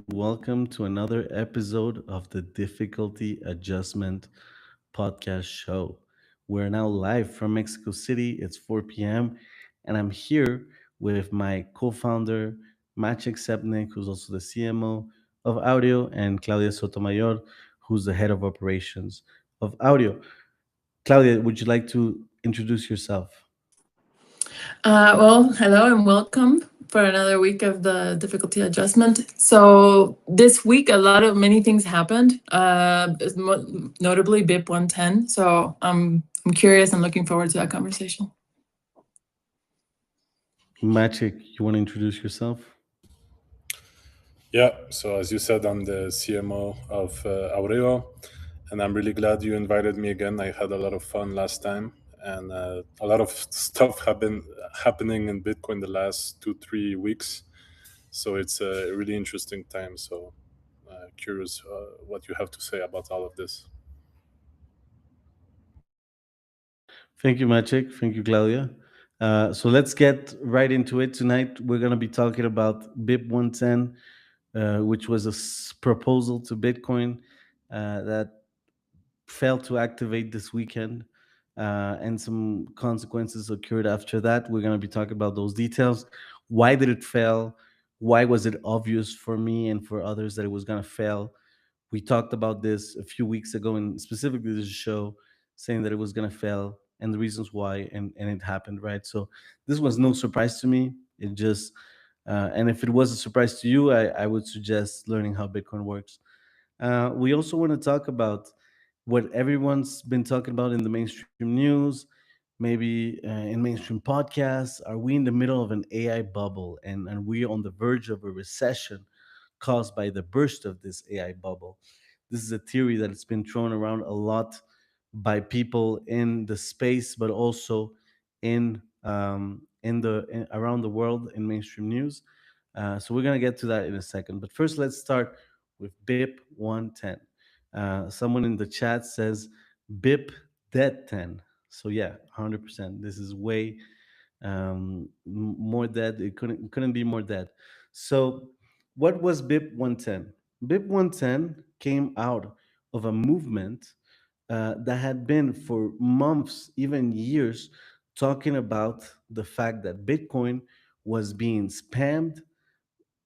Welcome to another episode of the Difficulty Adjustment Podcast Show. We're now live from Mexico City. It's 4 p.m., and I'm here with my co founder, Maciej, who's also the CMO of Audio, and Claudia Sotomayor, who's the head of operations of Audio. Claudia, would you like to introduce yourself? Hello and welcome for another week of the difficulty adjustment. So this week, many things happened, notably BIP 110. So I'm curious and looking forward to that conversation. Maciej, you want to introduce yourself? Yeah, so as you said, I'm the CMO of Aureo, and I'm really glad you invited me again. I had a lot of fun last time, and a lot of stuff have been happening in Bitcoin the last 2-3 weeks. So it's a really interesting time. So curious what you have to say about all of this. Thank you, Maciej. Thank you, Claudia. So let's get right into it. Tonight, we're going to be talking about BIP 110, which was a proposal to Bitcoin that failed to activate this weekend, and some consequences occurred after that. We're going to be talking about those details. Why did it fail? Why was it obvious for me and for others that it was going to fail? We talked about this a few weeks ago, and specifically this show, saying that it was going to fail and the reasons why, and it happened, right? So this was no surprise to me. It just, and if it was a surprise to you, I would suggest learning how Bitcoin works. We also want to talk about what everyone's been talking about in the mainstream news, maybe in mainstream podcasts. Are we in the middle of an AI bubble, and are we on the verge of a recession caused by the burst of this AI bubble? This is a theory that has been thrown around a lot by people in the space, but also around the world in mainstream news. So we're gonna get to that in a second. But first, let's start with BIP 110. Someone in the chat says BIP dead 10. So yeah, 100%. This is way more dead. It couldn't be more dead. So what was BIP 110? BIP 110 came out of a movement that had been for months, even years, talking about the fact that Bitcoin was being spammed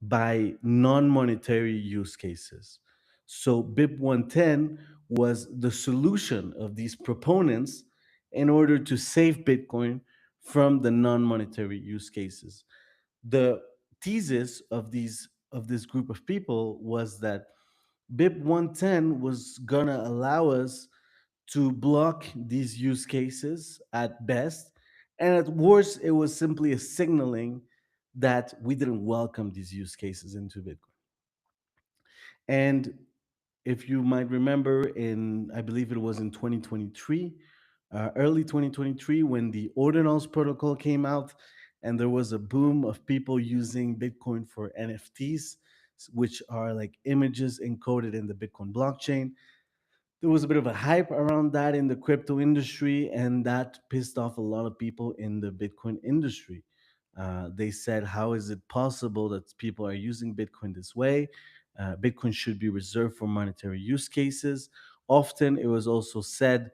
by non-monetary use cases. So BIP 110 was the solution of these proponents in order to save Bitcoin from the non-monetary use cases. The thesis of this group of people was that BIP 110 was gonna allow us to block these use cases at best, and at worst, it was simply a signaling that we didn't welcome these use cases into Bitcoin. And if you might remember, in I believe it was in 2023, early 2023, when the Ordinals protocol came out, and there was a boom of people using Bitcoin for NFTs, which are like images encoded in the Bitcoin blockchain. There was a bit of a hype around that in the crypto industry, and that pissed off a lot of people in the Bitcoin industry. They said, how is it possible that people are using Bitcoin this way? Bitcoin should be reserved for monetary use cases. Often it was also said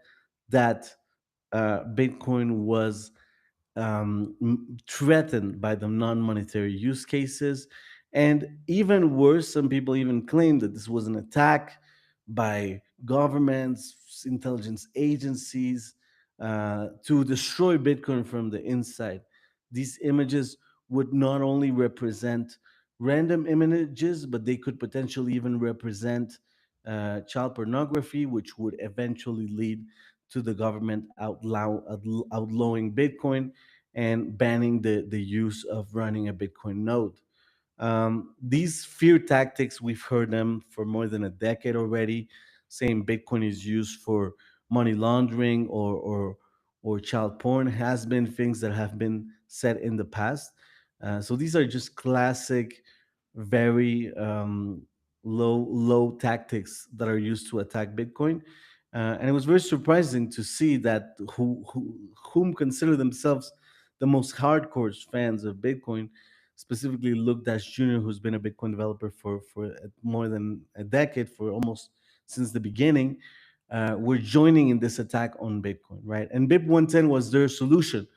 that Bitcoin was threatened by the non-monetary use cases. And even worse, some people even claim that this was an attack by governments, intelligence agencies, to destroy Bitcoin from the inside. These images would not only represent random images, but they could potentially even represent child pornography, which would eventually lead to the government outlawing Bitcoin and banning the use of running a Bitcoin node. These fear tactics, we've heard them for more than a decade already, saying Bitcoin is used for money laundering or child porn, has been things that have been said in the past. So these are just classic, very low tactics that are used to attack Bitcoin. And it was very surprising to see that whom consider themselves the most hardcore fans of Bitcoin specifically Luke Dash Jr., who's been a Bitcoin developer for more than a decade, for almost since the beginning, were joining in this attack on Bitcoin, right? And BIP 110 was their solution.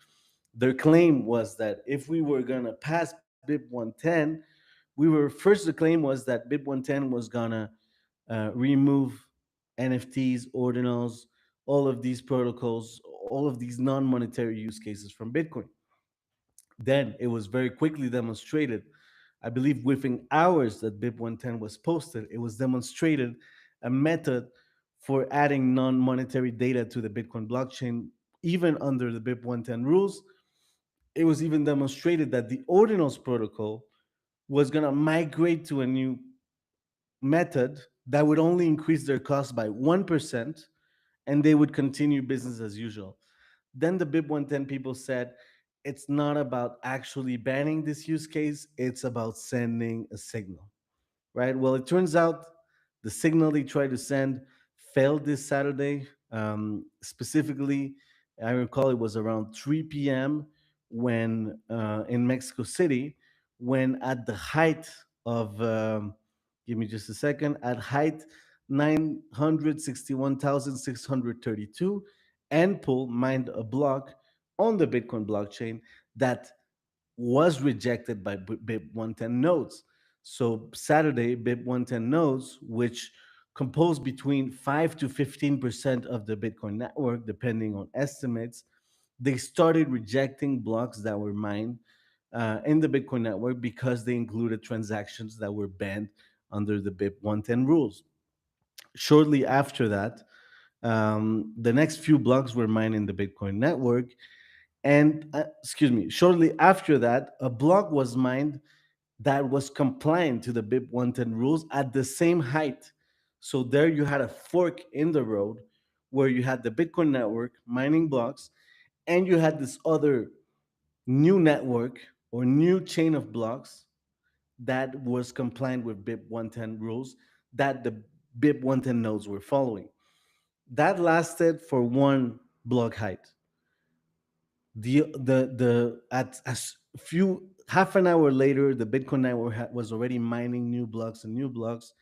Their claim was that if we were gonna pass BIP 110, the claim was that BIP 110 was gonna remove NFTs, ordinals, all of these protocols, all of these non-monetary use cases from Bitcoin. Then it was very quickly demonstrated. I believe within hours that BIP 110 was posted, it was demonstrated a method for adding non-monetary data to the Bitcoin blockchain, even under the BIP 110 rules. It was even demonstrated that the ordinals protocol was going to migrate to a new method that would only increase their cost by 1%, and they would continue business as usual. Then the BIP 110 people said, it's not about actually banning this use case, it's about sending a signal, right? Well, it turns out the signal they tried to send failed this Saturday. Specifically, I recall it was around 3 p.m. when in Mexico City, when at the height of, give me just a second, at height 961,632, Npool mined a block on the Bitcoin blockchain that was rejected by BIP 110 nodes. So Saturday, BIP 110 nodes, which compose between 5 to 15% of the Bitcoin network, depending on estimates, they started rejecting blocks that were mined in the Bitcoin network because they included transactions that were banned under the BIP 110 rules. Shortly after that, the next few blocks were mined in the Bitcoin network, and shortly after that, a block was mined that was compliant to the BIP 110 rules at the same height. So there you had a fork in the road where you had the Bitcoin network mining blocks, and you had this other new network or new chain of blocks that was compliant with BIP 110 rules that the BIP 110 nodes were following. That lasted for one block height. The at a few half an hour later, the Bitcoin network was already mining new blocks and new blocks,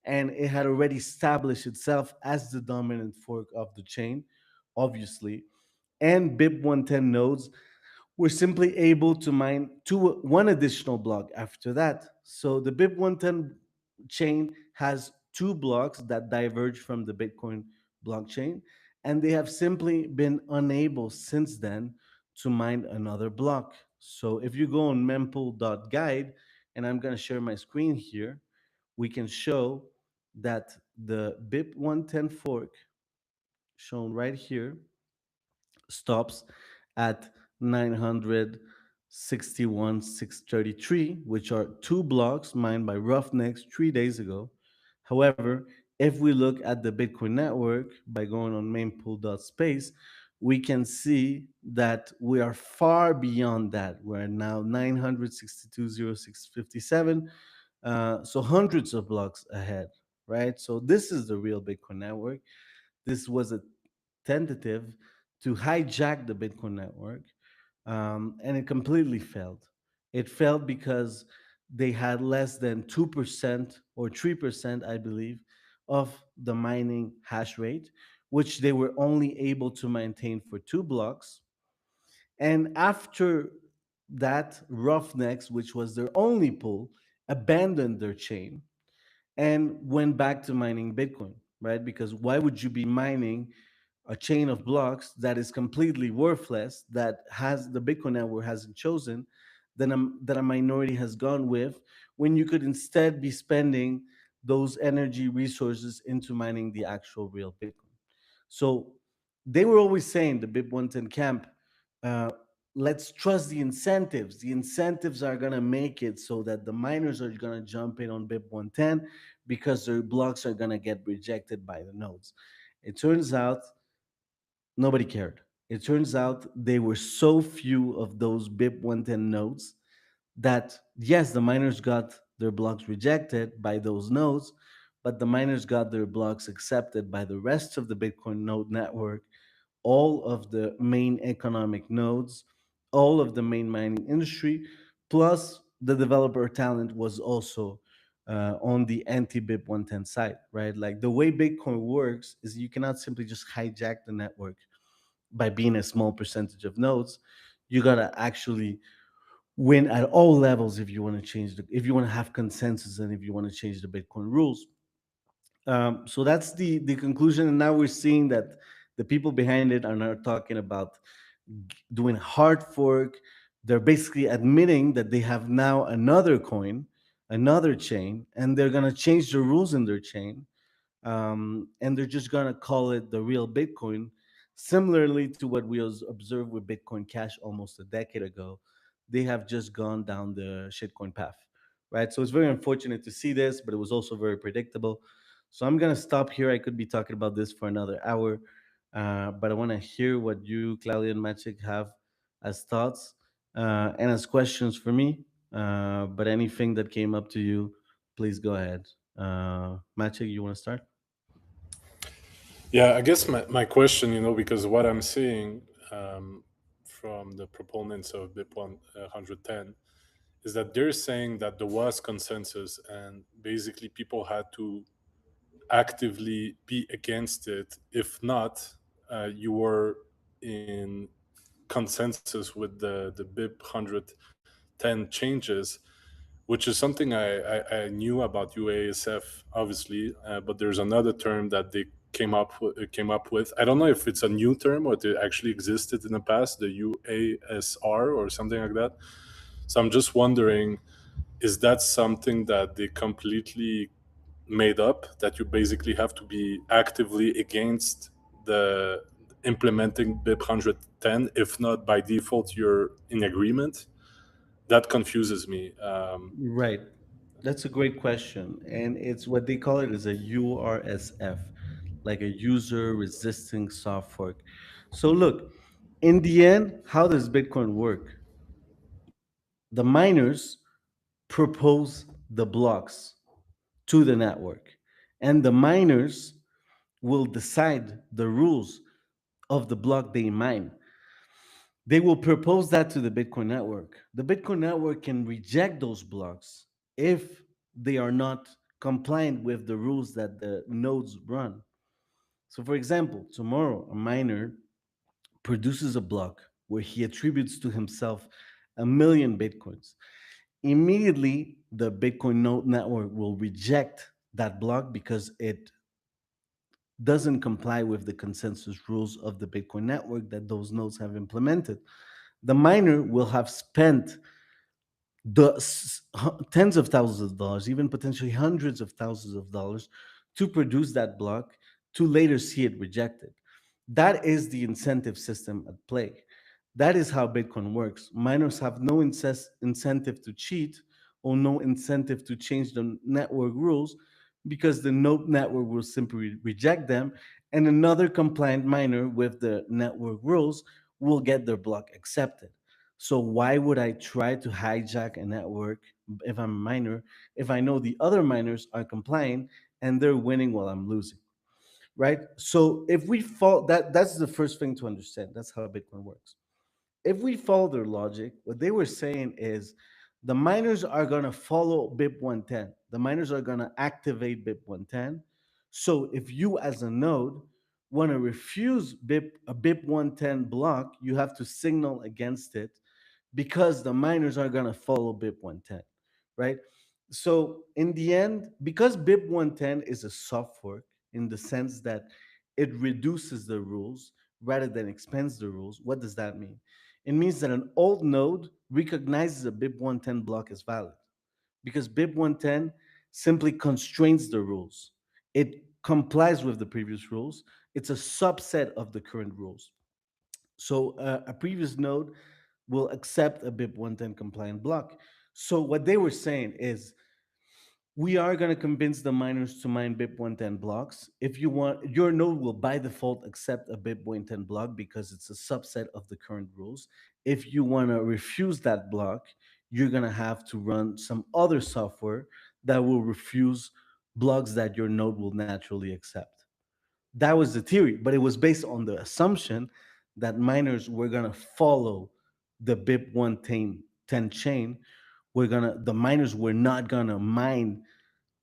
and it had already established itself as the dominant fork of the chain, obviously. And BIP 110 nodes were simply able to mine one additional block after that. So the BIP 110 chain has two blocks that diverge from the Bitcoin blockchain, and they have simply been unable since then to mine another block. So if you go on mempool.guide, and I'm going to share my screen here, we can show that the BIP 110 fork, shown right here, stops at 961,633, which are two blocks mined by Roughnecks 3 days ago. However, if we look at the Bitcoin network by going on mainpool.space, we can see that we are far beyond that. We're now 962,0657, so hundreds of blocks ahead, right? So this is the real Bitcoin network. This was a tentative to hijack the Bitcoin network, and it completely failed. It failed because they had less than 2% or 3%, I believe, of the mining hash rate, which they were only able to maintain for two blocks. And after that, Roughnecks, which was their only pool, abandoned their chain and went back to mining Bitcoin, right? Because why would you be mining a chain of blocks that is completely worthless, that has the Bitcoin network hasn't chosen, that a minority has gone with, when you could instead be spending those energy resources into mining the actual real Bitcoin? So they were always saying, the BIP 110 camp, uh, let's trust the incentives. The incentives are going to make it so that the miners are going to jump in on BIP 110 because their blocks are going to get rejected by the nodes. It turns out nobody cared. It turns out they were so few of those BIP 110 nodes that, yes, the miners got their blocks rejected by those nodes, but the miners got their blocks accepted by the rest of the Bitcoin node network, all of the main economic nodes, all of the main mining industry, plus the developer talent was also on the anti-BIP 110 side, right? Like the way Bitcoin works is you cannot simply just hijack the network by being a small percentage of nodes. You gotta actually win at all levels if you want to change if you want to have consensus and if you want to change the Bitcoin rules. So that's the conclusion, and now we're seeing that the people behind it are now talking about doing hard fork. They're basically admitting that they have now another coin, another chain, and they're gonna change the rules in their chain, and they're just gonna call it the real Bitcoin, similarly to what we observed with Bitcoin Cash almost a decade ago. They have just gone down the shitcoin path, right? So it's very unfortunate to see this, but it was also very predictable. So I'm gonna stop here. I could be talking about this for another hour, but I want to hear what you, Claudia and Maciej, have as thoughts and as questions for me. But anything that came up to you, please go ahead. Maciej, you want to start? Yeah, I guess my question, because what I'm seeing from the proponents of BIP 110 is that they're saying that there was consensus and basically people had to actively be against it. If not, you were in consensus with the BIP 110 changes, which is something I knew about UASF, obviously, but there's another term that they came up with. I don't know if it's a new term or it actually existed in the past, the UASR or something like that. So I'm just wondering, is that something that they completely made up, that you basically have to be actively against the implementing BIP 110? If not, by default, you're in agreement? That confuses me. Right. That's a great question. And it's what they call it is a URSF, like a user resisting soft fork. So look, in the end, how does Bitcoin work? The miners propose the blocks to the network, and the miners will decide the rules of the block they mine. They will propose that to the Bitcoin network. The Bitcoin network can reject those blocks if they are not compliant with the rules that the nodes run. So, for example, tomorrow a miner produces a block where he attributes to himself 1 million Bitcoins. Immediately, the Bitcoin node network will reject that block because it doesn't comply with the consensus rules of the Bitcoin network that those nodes have implemented. The miner will have spent tens of thousands of dollars, even potentially hundreds of thousands of dollars, to produce that block to later see it rejected. That is the incentive system at play. That is how Bitcoin works. Miners have no incentive to cheat or no incentive to change the network rules because the node network will simply reject them, and another compliant miner with the network rules will get their block accepted. So why would I try to hijack a network if I'm a miner if I know the other miners are compliant and they're winning while I'm losing? Right? So if we fall that's the first thing to understand. That's how Bitcoin works. If we follow their logic, what they were saying is the miners are going to follow BIP 110. The miners are going to activate BIP 110. So if you as a node want to refuse a BIP 110 block, you have to signal against it because the miners are going to follow BIP 110, right? So in the end, because BIP 110 is a soft fork in the sense that it reduces the rules rather than expands the rules, what does that mean? It means that an old node recognizes a BIP 110 block as valid because BIP 110 simply constrains the rules. It complies with the previous rules. It's a subset of the current rules. So a previous node will accept a BIP 110 compliant block. So what they were saying is we are going to convince the miners to mine BIP 110 blocks. If you want, your node will by default accept a BIP 110 block because it's a subset of the current rules. If you want to refuse that block, you're going to have to run some other software that will refuse blocks that your node will naturally accept. That was the theory, but it was based on the assumption that miners were going to follow the BIP 110 chain, the miners were not gonna mine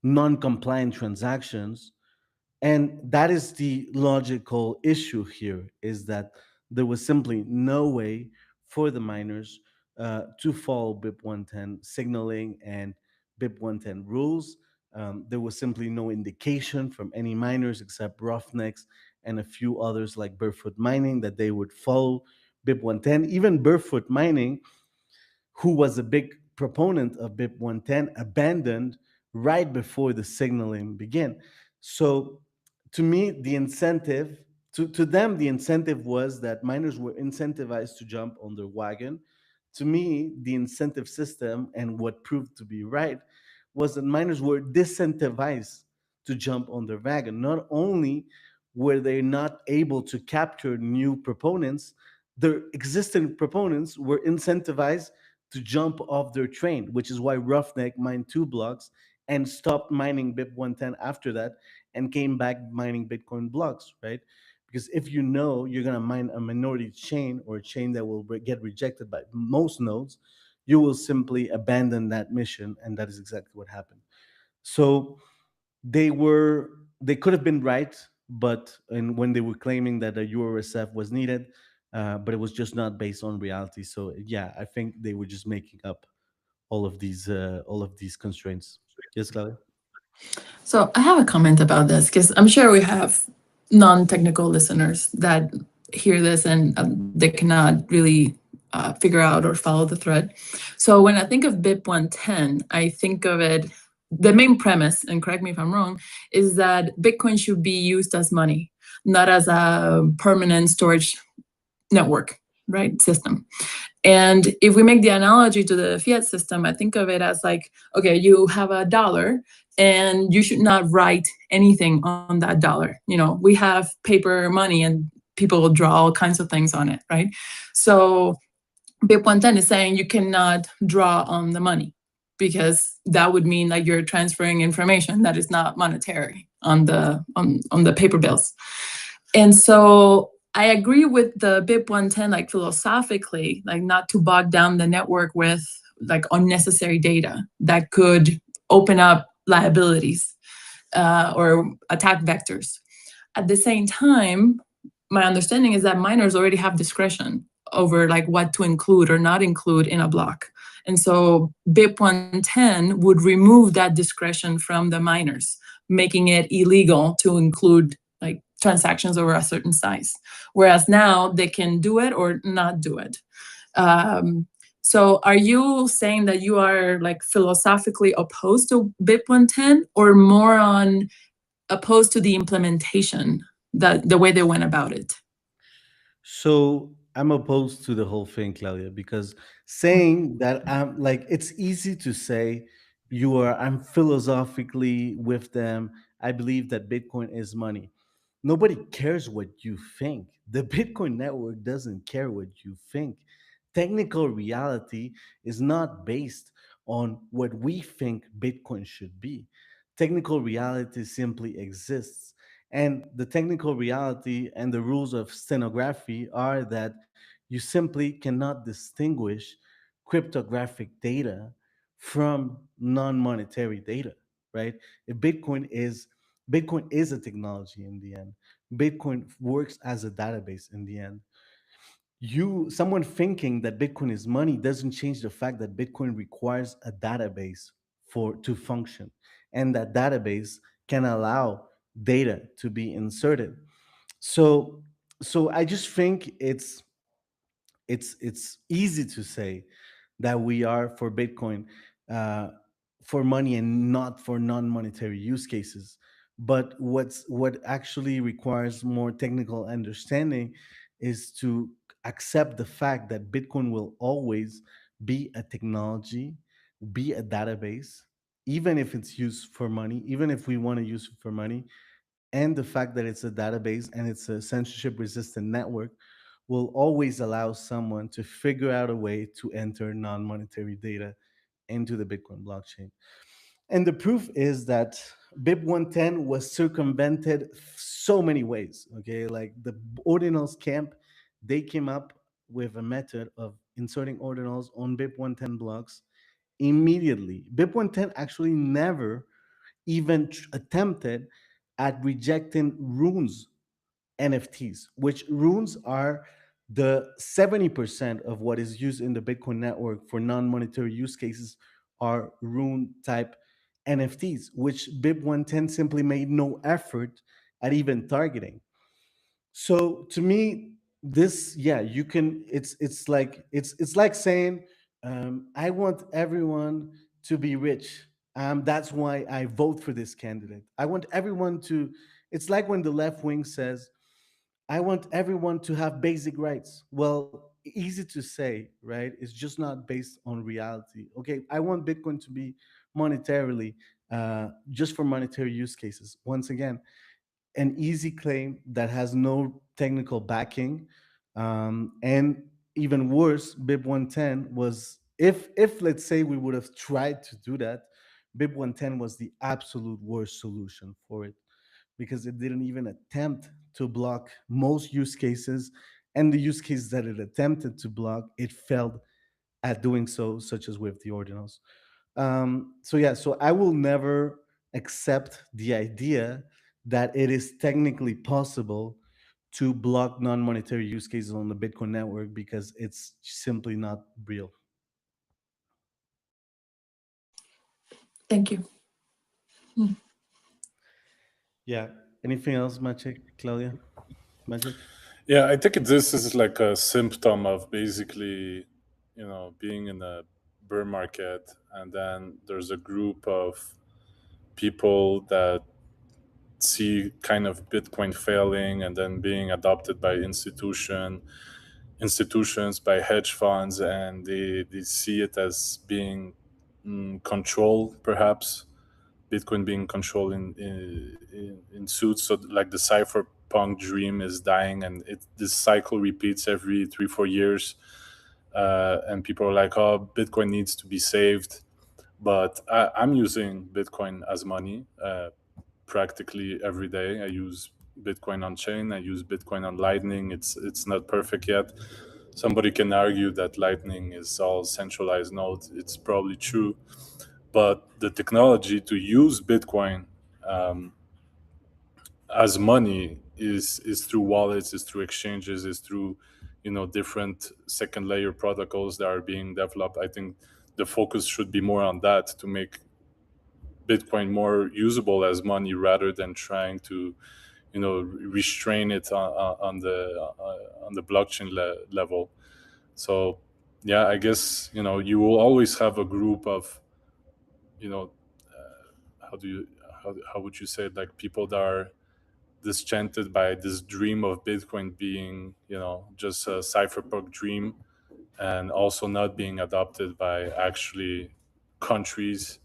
non-compliant transactions. And that is the logical issue here, is that there was simply no way for the miners to follow BIP 110 signaling and BIP 110 rules. There was simply no indication from any miners except Roughnecks and a few others like Barefoot Mining that they would follow BIP 110. Even Barefoot Mining, who was a big proponent of BIP 110, abandoned right before the signaling began. So to me, the incentive, to them, the incentive was that miners were incentivized to jump on their wagon. To me, the incentive system, and what proved to be right, was that miners were disincentivized to jump on their wagon. Not only were they not able to capture new proponents, their existing proponents were incentivized to jump off their train, which is why Roughneck mined 2 blocks and stopped mining BIP 110 after that and came back mining Bitcoin blocks, right? Because if you know you're going to mine a minority chain or a chain that will get rejected by most nodes, you will simply abandon that mission. And that is exactly what happened. So they could have been right, but and when they were claiming that a URSF was needed, but it was just not based on reality. So yeah, I think they were just making up all of these constraints. Yes, Claudia? So I have a comment about this because I'm sure we have non-technical listeners that hear this and they cannot really figure out or follow the thread. So when I think of BIP 110, I think of it, the main premise, and correct me if I'm wrong, is that Bitcoin should be used as money, not as a permanent storage network, right, system. And if we make the analogy to the fiat system, I think of it as like, okay, you have $1 and you should not write anything on that dollar. You know, we have paper money and people will draw all kinds of things on it, right? So BIP 110 is saying you cannot draw on the money because that would mean like you're transferring information that is not monetary on the paper bills. And so I agree with the BIP 110, like philosophically, like not to bog down the network with like unnecessary data that could open up liabilities or attack vectors. At the same time, my understanding is that miners already have discretion over like what to include or not include in a block. And so BIP 110 would remove that discretion from the miners, making it illegal to include like transactions over a certain size. Whereas now they can do it or not do it. So are you saying that you are like philosophically opposed to BIP 110 or more on opposed to the implementation, the way they went about it? So I'm opposed to the whole thing, Claudia, because saying that I'm like, it's easy to say I'm philosophically with them. I believe that Bitcoin is money. Nobody cares what you think. The Bitcoin network doesn't care what you think. Technical reality is not based on what we think Bitcoin should be. Technical reality simply exists. And the technical reality and the rules of stenography are that you simply cannot distinguish cryptographic data from non-monetary data, right? If Bitcoin is a technology in the end. Bitcoin works as a database in the end. Someone thinking that Bitcoin is money doesn't change the fact that Bitcoin requires a database for to function, and that database can allow data to be inserted. So so I just think it's easy to say that we are for Bitcoin, uh, for money and not for non-monetary use cases. But what actually requires more technical understanding is to accept the fact that Bitcoin will always be a technology, be a database, even if it's used for money, even if we want to use it for money, and the fact that it's a database and it's a censorship resistant network will always allow someone to figure out a way to enter non-monetary data into the Bitcoin blockchain. And the proof is that BIP 110 was circumvented so many ways. Okay, like the ordinals camp, they came up with a method of inserting ordinals on BIP 110 blocks immediately. BIP 110 actually never even attempted at rejecting runes NFTs, which runes are the 70% of what is used in the Bitcoin network for non-monetary use cases are rune type NFTs, which BIP 110 simply made no effort at even targeting. So to me, this, yeah, you can, it's like saying, I want everyone to be rich. That's why I vote for this candidate. I want everyone to, it's like when the left wing says, I want everyone to have basic rights. Well, easy to say, right? It's just not based on reality. Okay, I want Bitcoin to be monetarily, just for monetary use cases. Once again, an easy claim that has no technical backing. And even worse, BIP 110 was, if let's say we would have tried to do that, BIP 110 was the absolute worst solution for it, because it didn't even attempt to block most use cases. And the use cases that it attempted to block, it failed at doing so, such as with the ordinals. So yeah, so I will never accept the idea that it is technically possible to block non-monetary use cases on the Bitcoin network, because it's simply not real. Thank you. Yeah. Anything else, Maciej, Claudia? Maciej? Yeah, I think this is like a symptom of basically, being in a bear market, and then there's a group of people that see kind of Bitcoin failing and then being adopted by institutions, by hedge funds, and they see it as being control, perhaps Bitcoin being controlled in suits. So like the cypherpunk dream is dying, and this cycle repeats every 3-4 years. And people are like, "Oh, Bitcoin needs to be saved," but I'm using Bitcoin as money practically every day. I use Bitcoin on chain. I use Bitcoin on Lightning. It's not perfect yet. Somebody can argue that Lightning is all centralized nodes. It's probably true, but the technology to use Bitcoin um, as money is through wallets, is through exchanges, is through different second layer protocols that are being developed. I think the focus should be more on that, to make Bitcoin more usable as money, rather than trying to restrain it on the blockchain level. So yeah, I guess you will always have a group of you know how do you how would you say it, like people that are disenchanted by this dream of Bitcoin being just a cypherpunk dream, and also not being adopted by actually countries,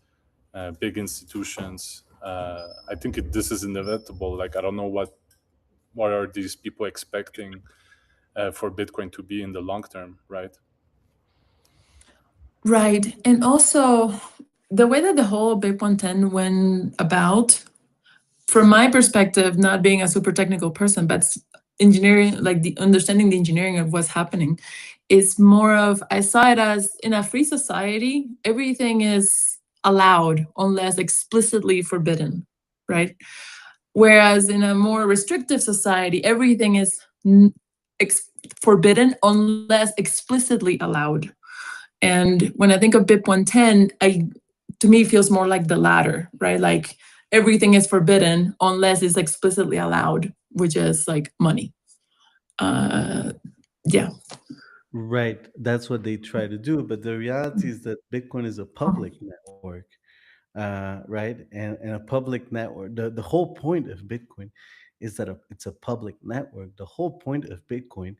big institutions. I think this is inevitable. Like, I don't know what are these people expecting for Bitcoin to be in the long term, right? Right. And also, the way that the whole BIP 110 went about, from my perspective, not being a super technical person, but engineering, like the understanding the engineering of what's happening, is more of, I saw it as, in a free society, everything is allowed unless explicitly forbidden, right? Whereas in a more restrictive society, everything is forbidden unless explicitly allowed. And when I think of BIP 110, to me, it feels more like the latter, right? Like everything is forbidden unless it's explicitly allowed, which is like money. Yeah. Right. That's what they try to do. But the reality is that Bitcoin is a public network, right? And a public network. The whole point of Bitcoin is that it's a public network. The whole point of Bitcoin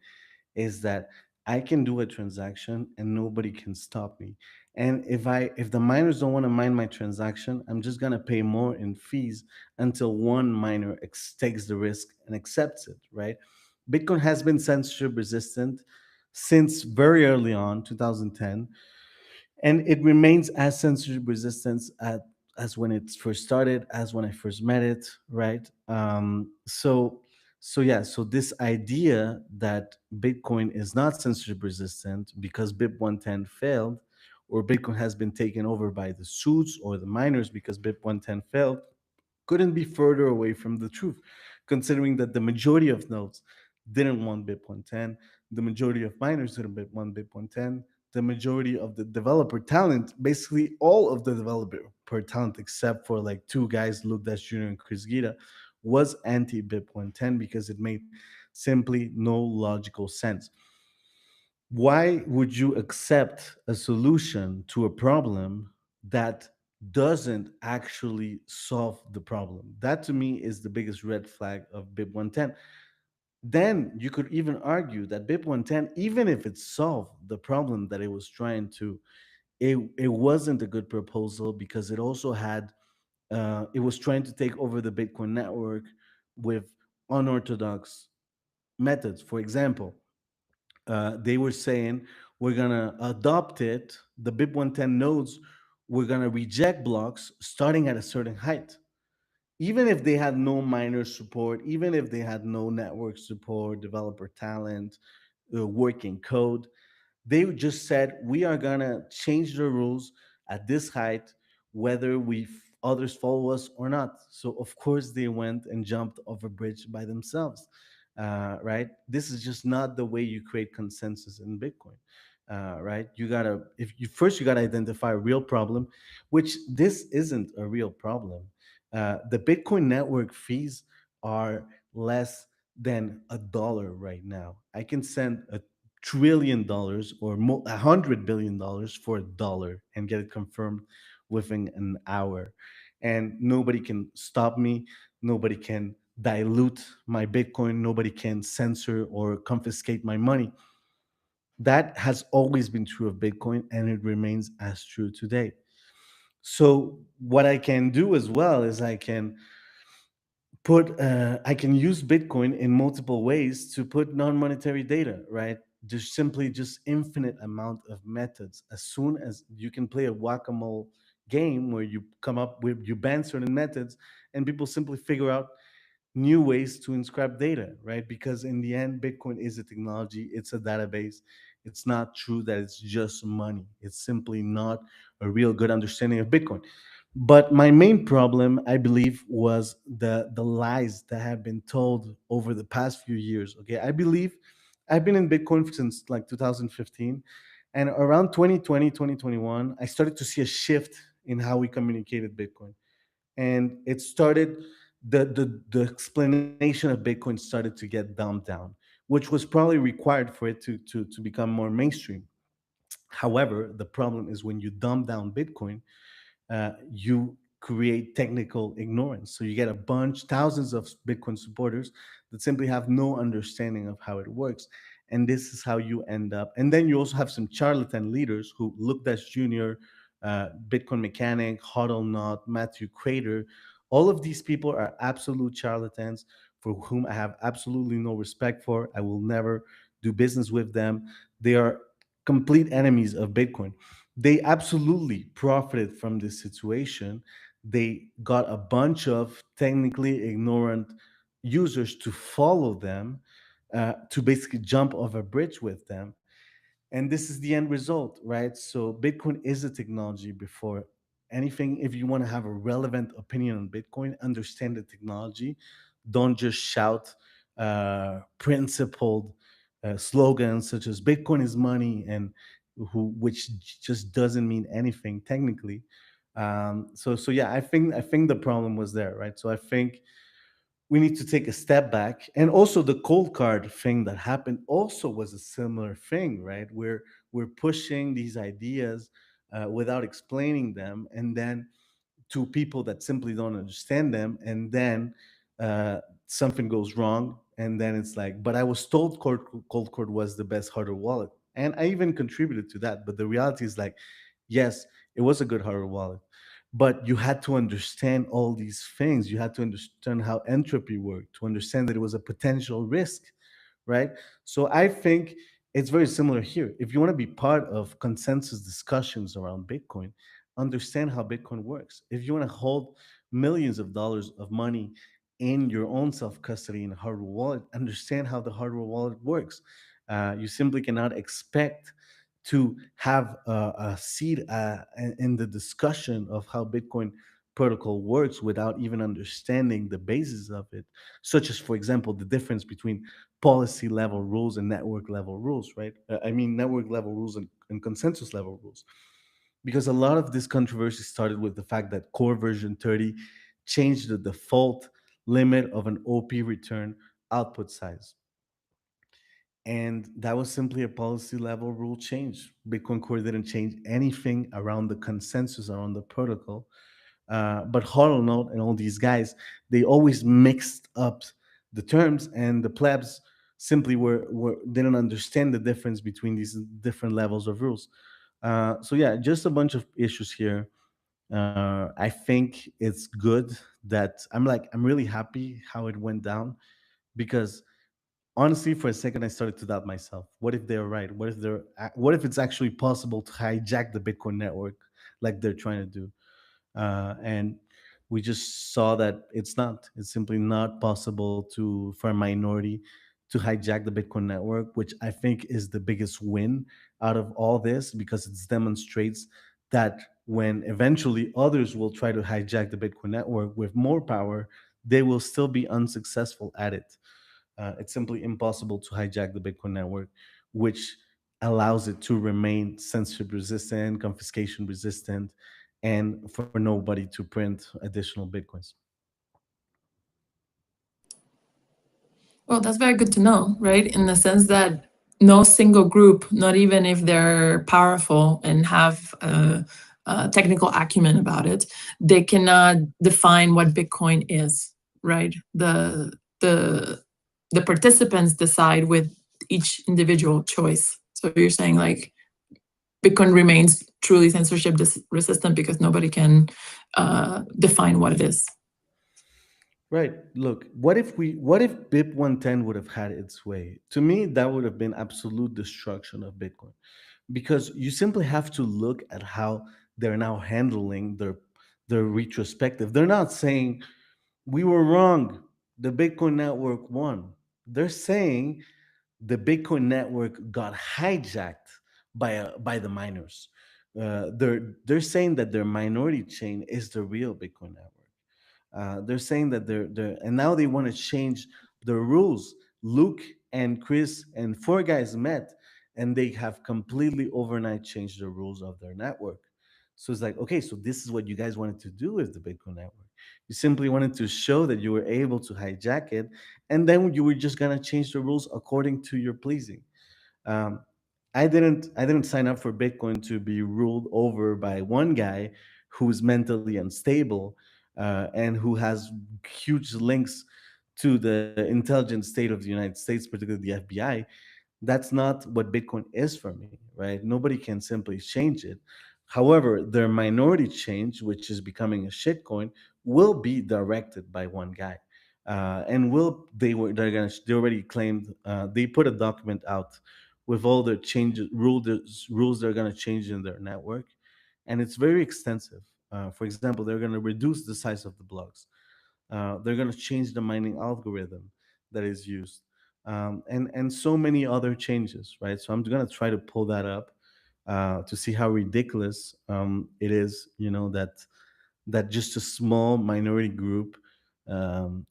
is that I can do a transaction and nobody can stop me. And if the miners don't want to mine my transaction, I'm just gonna pay more in fees until one miner takes the risk and accepts it, right? Bitcoin has been censorship resistant since very early on, 2010, and it remains as censorship resistant as when it first started, as when I first met it, right? So yeah, so this idea that Bitcoin is not censorship resistant because BIP 110 failed or Bitcoin has been taken over by the suits or the miners because BIP 110 failed, couldn't be further away from the truth, considering that the majority of nodes didn't want BIP 110, the majority of miners didn't want BIP 110, the majority of the developer talent, basically all of the developer talent except for like two guys, Luke Dash Jr. and Chris Gita, was anti BIP 110 because it made simply no logical sense. Why would you accept a solution to a problem that doesn't actually solve the problem? That to me is the biggest red flag of BIP 110. Then you could even argue that BIP 110, even if it solved the problem that it was trying to, it wasn't a good proposal because it also had, it was trying to take over the Bitcoin network with unorthodox methods. For example, they were saying we're gonna adopt it. The BIP 110 nodes, we're gonna reject blocks starting at a certain height, even if they had no miner support, even if they had no network support, developer talent, working code. They just said we are gonna change the rules at this height, whether others follow us or not. So of course they went and jumped over a bridge by themselves, right? This is just not the way you create consensus in Bitcoin, right? You gotta, if you first you gotta identify a real problem, which this isn't a real problem. The Bitcoin network fees are less than $1 right now. I can send $1 trillion or $100 billion for $1 and get it confirmed within an hour. And nobody can stop me. Nobody can dilute my Bitcoin. Nobody can censor or confiscate my money. That has always been true of Bitcoin and it remains as true today. So, what I can do as well is I can use Bitcoin in multiple ways to put non-monetary data, right? There's simply just infinite amount of methods. As soon as you can play a whack-a-mole game where you come up with, you ban certain methods and people simply figure out new ways to inscribe data, right? Because in the end, Bitcoin is a technology, it's a database. It's not true that it's just money. It's simply not a real good understanding of Bitcoin. But my main problem, I believe, was the lies that have been told over the past few years. Okay, I believe I've been in Bitcoin since like 2015, and around 2020, 2021, I started to see a shift in how we communicated Bitcoin, and it started the explanation of Bitcoin started to get dumbed down, which was probably required for it to become more mainstream. However, the problem is when you dumb down Bitcoin, you create technical ignorance. So you get a bunch, thousands of Bitcoin supporters that simply have no understanding of how it works. And this is how you end up. And then you also have some charlatan leaders who looked as Junior, Bitcoin Mechanic, Hodl Knot, Matthew Crater. All of these people are absolute charlatans for whom I have absolutely no respect for. I will never do business with them. They are complete enemies of Bitcoin. They absolutely profited from this situation. They got a bunch of technically ignorant users to follow them, to basically jump off a bridge with them. And this is the end result, right? So Bitcoin is a technology before anything. If you want to have a relevant opinion on Bitcoin, understand the technology. Don't just shout principled slogans such as Bitcoin is money and which just doesn't mean anything technically. So yeah, I think the problem was there, right? So I think we need to take a step back. And also the cold card thing that happened also was a similar thing, right? Where we're pushing these ideas without explaining them, and then to people that simply don't understand them, and then something goes wrong, and then it's like, but I was told cold cord was the best hardware wallet, and I even contributed to that. But the reality is like, yes, it was a good hardware wallet, but you had to understand all these things. You had to understand how entropy worked, to understand that it was a potential risk, right? So I think it's very similar here. If you want to be part of consensus discussions around Bitcoin, understand how Bitcoin works. If you want to hold millions of dollars of money in your own self custody in a hardware wallet, understand how the hardware wallet works. You simply cannot expect to have a seat in the discussion of how Bitcoin protocol works without even understanding the basis of it, such as, for example, the difference between policy level rules and network level rules, right? I mean, network level rules and consensus level rules. Because a lot of this controversy started with the fact that core version 30 changed the default limit of an OP return output size. And that was simply a policy level rule change. Bitcoin Core didn't change anything around the consensus around the protocol. But Hollow Note and all these guys, they always mixed up the terms, and the plebs simply were didn't understand the difference between these different levels of rules. So yeah, just a bunch of issues here. I think it's good that I'm really happy how it went down, because honestly, for a second, I started to doubt myself. What if they're right? What if it's actually possible to hijack the Bitcoin network like they're trying to do? And we just saw that it's not. It's simply not possible to for a minority to hijack the Bitcoin network, which I think is the biggest win out of all this, because it demonstrates that when eventually others will try to hijack the Bitcoin network with more power, they will still be unsuccessful at it. It's simply impossible to hijack the Bitcoin network, which allows it to remain censorship resistant, confiscation resistant, and for nobody to print additional Bitcoins. Well, that's very good to know, right? In the sense that no single group, not even if they're powerful and have technical acumen about it, they cannot define what Bitcoin is, right? The participants decide with each individual choice. So you're saying like Bitcoin remains truly censorship resistant because nobody can define what it is. Right. Look, what if BIP 110 would have had its way? To me, that would have been absolute destruction of Bitcoin, because you simply have to look at how they're now handling their retrospective. They're not saying we were wrong, the Bitcoin network won. They're saying the Bitcoin network got hijacked by the miners. They're saying that their minority chain is the real Bitcoin network. They're saying that they're and now they want to change the rules. Luke and Chris and four guys met, and they have completely overnight changed the rules of their network. So it's like, okay, so this is what you guys wanted to do with the Bitcoin network. You simply wanted to show that you were able to hijack it, and then you were just gonna change the rules according to your pleasing. Um, I didn't sign up for Bitcoin to be ruled over by one guy who's mentally unstable, and who has huge links to the intelligence state of the United States, particularly the FBI. That's not what Bitcoin is for me, right? Nobody can simply change it. However, their minority change, which is becoming a shitcoin, will be directed by one guy. And will they're gonna they already claimed, they put a document out with all the changes rules they're gonna change in their network, and it's very extensive. For example, they're gonna reduce the size of the blocks. They're going to change the mining algorithm that is used, and so many other changes, right? So I'm going to try to pull that up to see how ridiculous it is, that just a small minority group, um,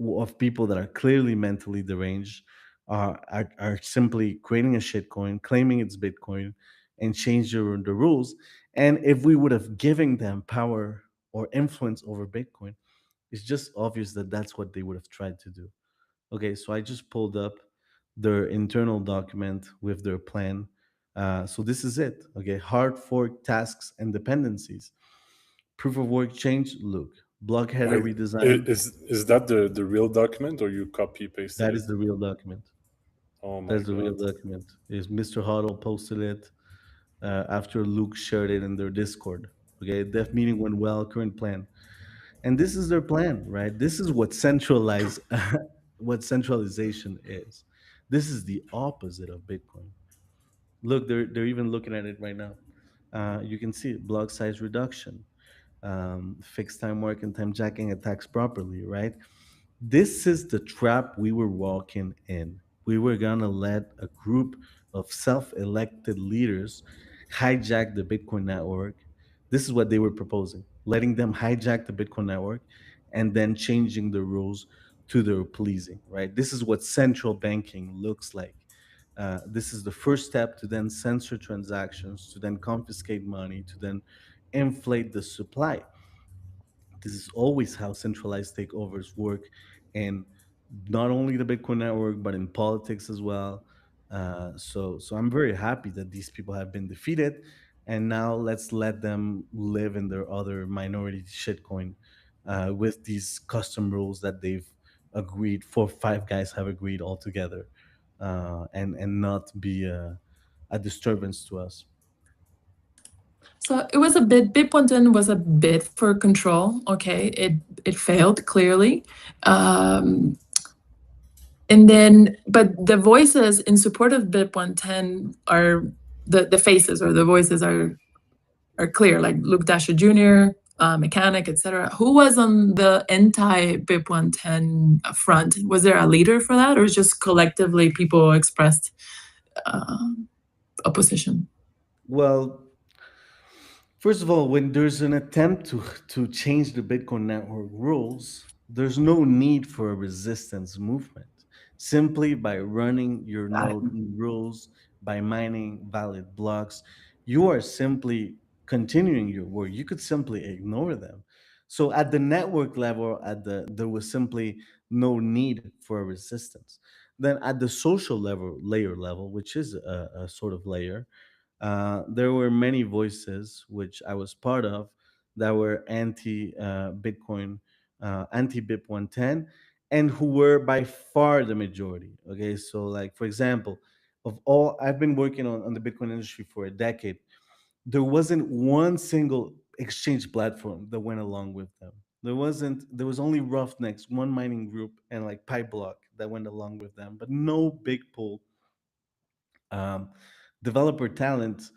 of people that are clearly mentally deranged are simply creating a shitcoin, claiming it's Bitcoin, and change the rules. And if we would have given them power or influence over Bitcoin, it's just obvious that that's what they would have tried to do. Okay, so I just pulled up their internal document with their plan. So this is it. Okay, hard fork tasks and dependencies. Proof of work change. Look, block header Wait, redesign. is that the real document, or you copy pasted That it? is the real document. Oh my That's the real god. document. Is Mr. Huddle posted it after Luke shared it in their Discord. Okay, dev meeting went well. Current plan. And this is their plan, right? This is what centralized what centralization is. This is the opposite of Bitcoin. Look, they're even looking at it right now. You can see it, block size reduction, fixed time work and time jacking attacks properly, right? This is the trap we were walking in. We were gonna let a group of self-elected leaders hijack the Bitcoin network. This is what they were proposing, letting them hijack the Bitcoin network and then changing the rules to their pleasing, right? This is what central banking looks like. This is the first step to then censor transactions, to then confiscate money, to then inflate the supply. This is always how centralized takeovers work, and not only the Bitcoin network, but in politics as well. So I'm very happy that these people have been defeated, and now let's let them live in their other minority shitcoin with these custom rules that they've agreed. 4 5 guys have agreed all together, and not be a disturbance to us. So it was a bit, BIP 110 was a bit for control. Okay, it failed clearly. Um, and then, but the voices in support of BIP 110 are the faces or the voices are clear, like Luke Dasher Jr., Mechanic, etc. Who was on the anti BIP 110 front? Was there a leader for that, or just collectively people expressed uh, opposition? Well, first of all, when there's an attempt to change the Bitcoin network rules, there's no need for a resistance movement. Simply by running your Got it. node rules, by mining valid blocks, you are simply continuing your work. You could simply ignore them. So at the network level, there was simply no need for a resistance. Then at the social level, layer level, which is a sort of layer, there were many voices, which I was part of, that were anti Bitcoin, anti BIP 110, and who were by far the majority. Okay, so like for example, of all I've been working on the Bitcoin industry for a decade, there wasn't one single exchange platform that went along with them. There wasn't. There was only Roughnecks, one mining group, and like Pipeblock that went along with them, but no big pool. um, Developer talent,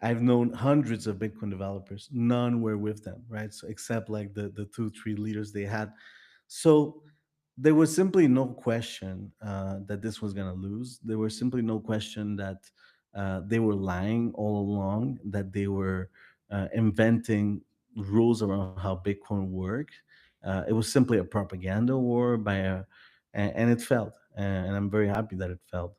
I've known hundreds of Bitcoin developers. None were with them, right? So except like the 2 3 leaders they had. So there was simply no question that this was going to lose. There was simply no question that they were lying all along, that they were inventing rules around how Bitcoin worked. It was simply a propaganda war by and it failed. And I'm very happy that it failed.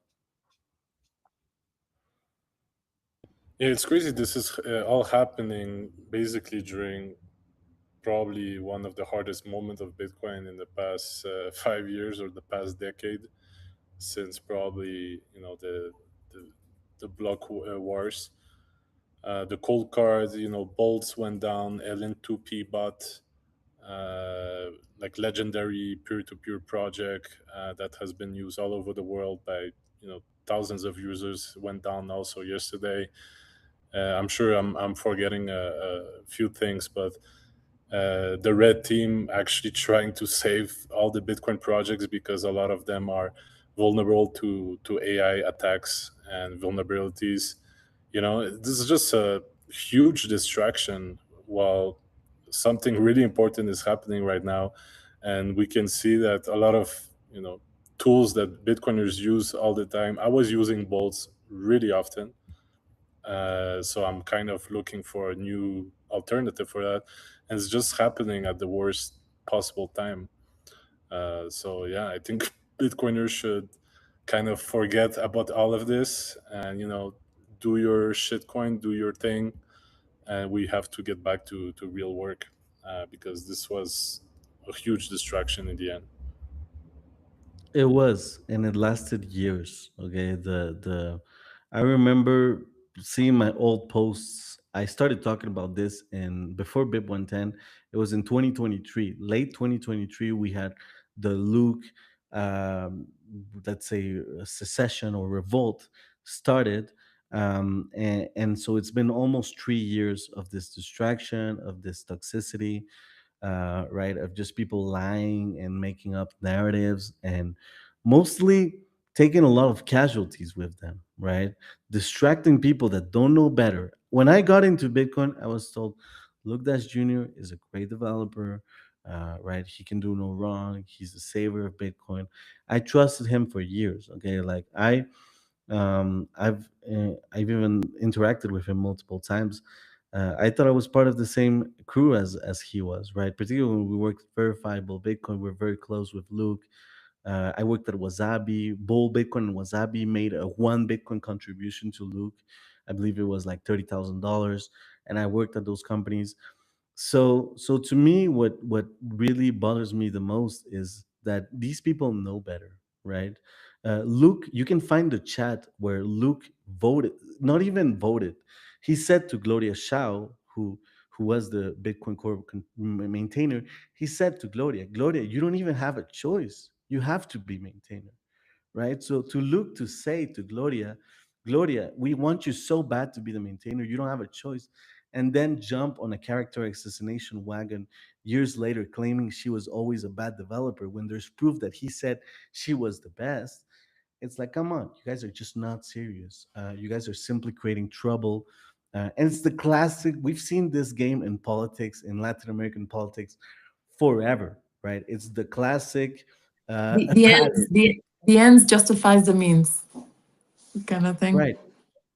Yeah, it's crazy. This is all happening basically during probably one of the hardest moments of Bitcoin in the past 5 years or the past decade, since probably the, the block wars. The cold card, bolts went down, LN2P bot, like legendary peer-to-peer project that has been used all over the world by thousands of users, went down also yesterday. I'm sure I'm forgetting a few things, but the red team actually trying to save all the Bitcoin projects because a lot of them are vulnerable to AI attacks and vulnerabilities. This is just a huge distraction while something really important is happening right now, and we can see that a lot of tools that Bitcoiners use all the time. I was using bolts really often, so I'm kind of looking for a new alternative for that, and it's just happening at the worst possible time. So yeah, I think Bitcoiners should kind of forget about all of this and do your shitcoin, do your thing, and we have to get back to real work because this was a huge distraction in the end. It was, and it lasted years. Okay, the I remember seeing my old posts. I started talking about this in before BIP 110. It was in 2023, late 2023. We had the Luke, um, let's say, secession or revolt started, and so it's been almost 3 years of this distraction, of this toxicity, right? Of just people lying and making up narratives and mostly taking a lot of casualties with them, right? Distracting people that don't know better. When I got into Bitcoin, I was told, Luke Dash Jr. is a great developer, right? He can do no wrong. He's the savior of Bitcoin. I trusted him for years, okay? Like, I I've even interacted with him multiple times. I thought I was part of the same crew as he was, right? Particularly when we worked verifiable Bitcoin, we're very close with Luke. I worked at Wasabi. Bull Bitcoin and Wasabi made a one Bitcoin contribution to Luke. I believe it was like $30,000, and I worked at those companies. So to me, what really bothers me the most is that these people know better, right? Luke, you can find the chat where Luke voted, not even voted. He said to Gloria Shao, who was the Bitcoin Core maintainer, he said to Gloria, you don't even have a choice. You have to be maintainer, right? So to Luke to say to Gloria, we want you so bad to be the maintainer, you don't have a choice, and then jump on a character assassination wagon years later, claiming she was always a bad developer when there's proof that he said she was the best. It's like, come on, you guys are just not serious. You guys are simply creating trouble. And it's the classic, we've seen this game in politics, in Latin American politics, forever, right? It's the classic The ends, pattern, the ends justifies the means, kind of thing. right?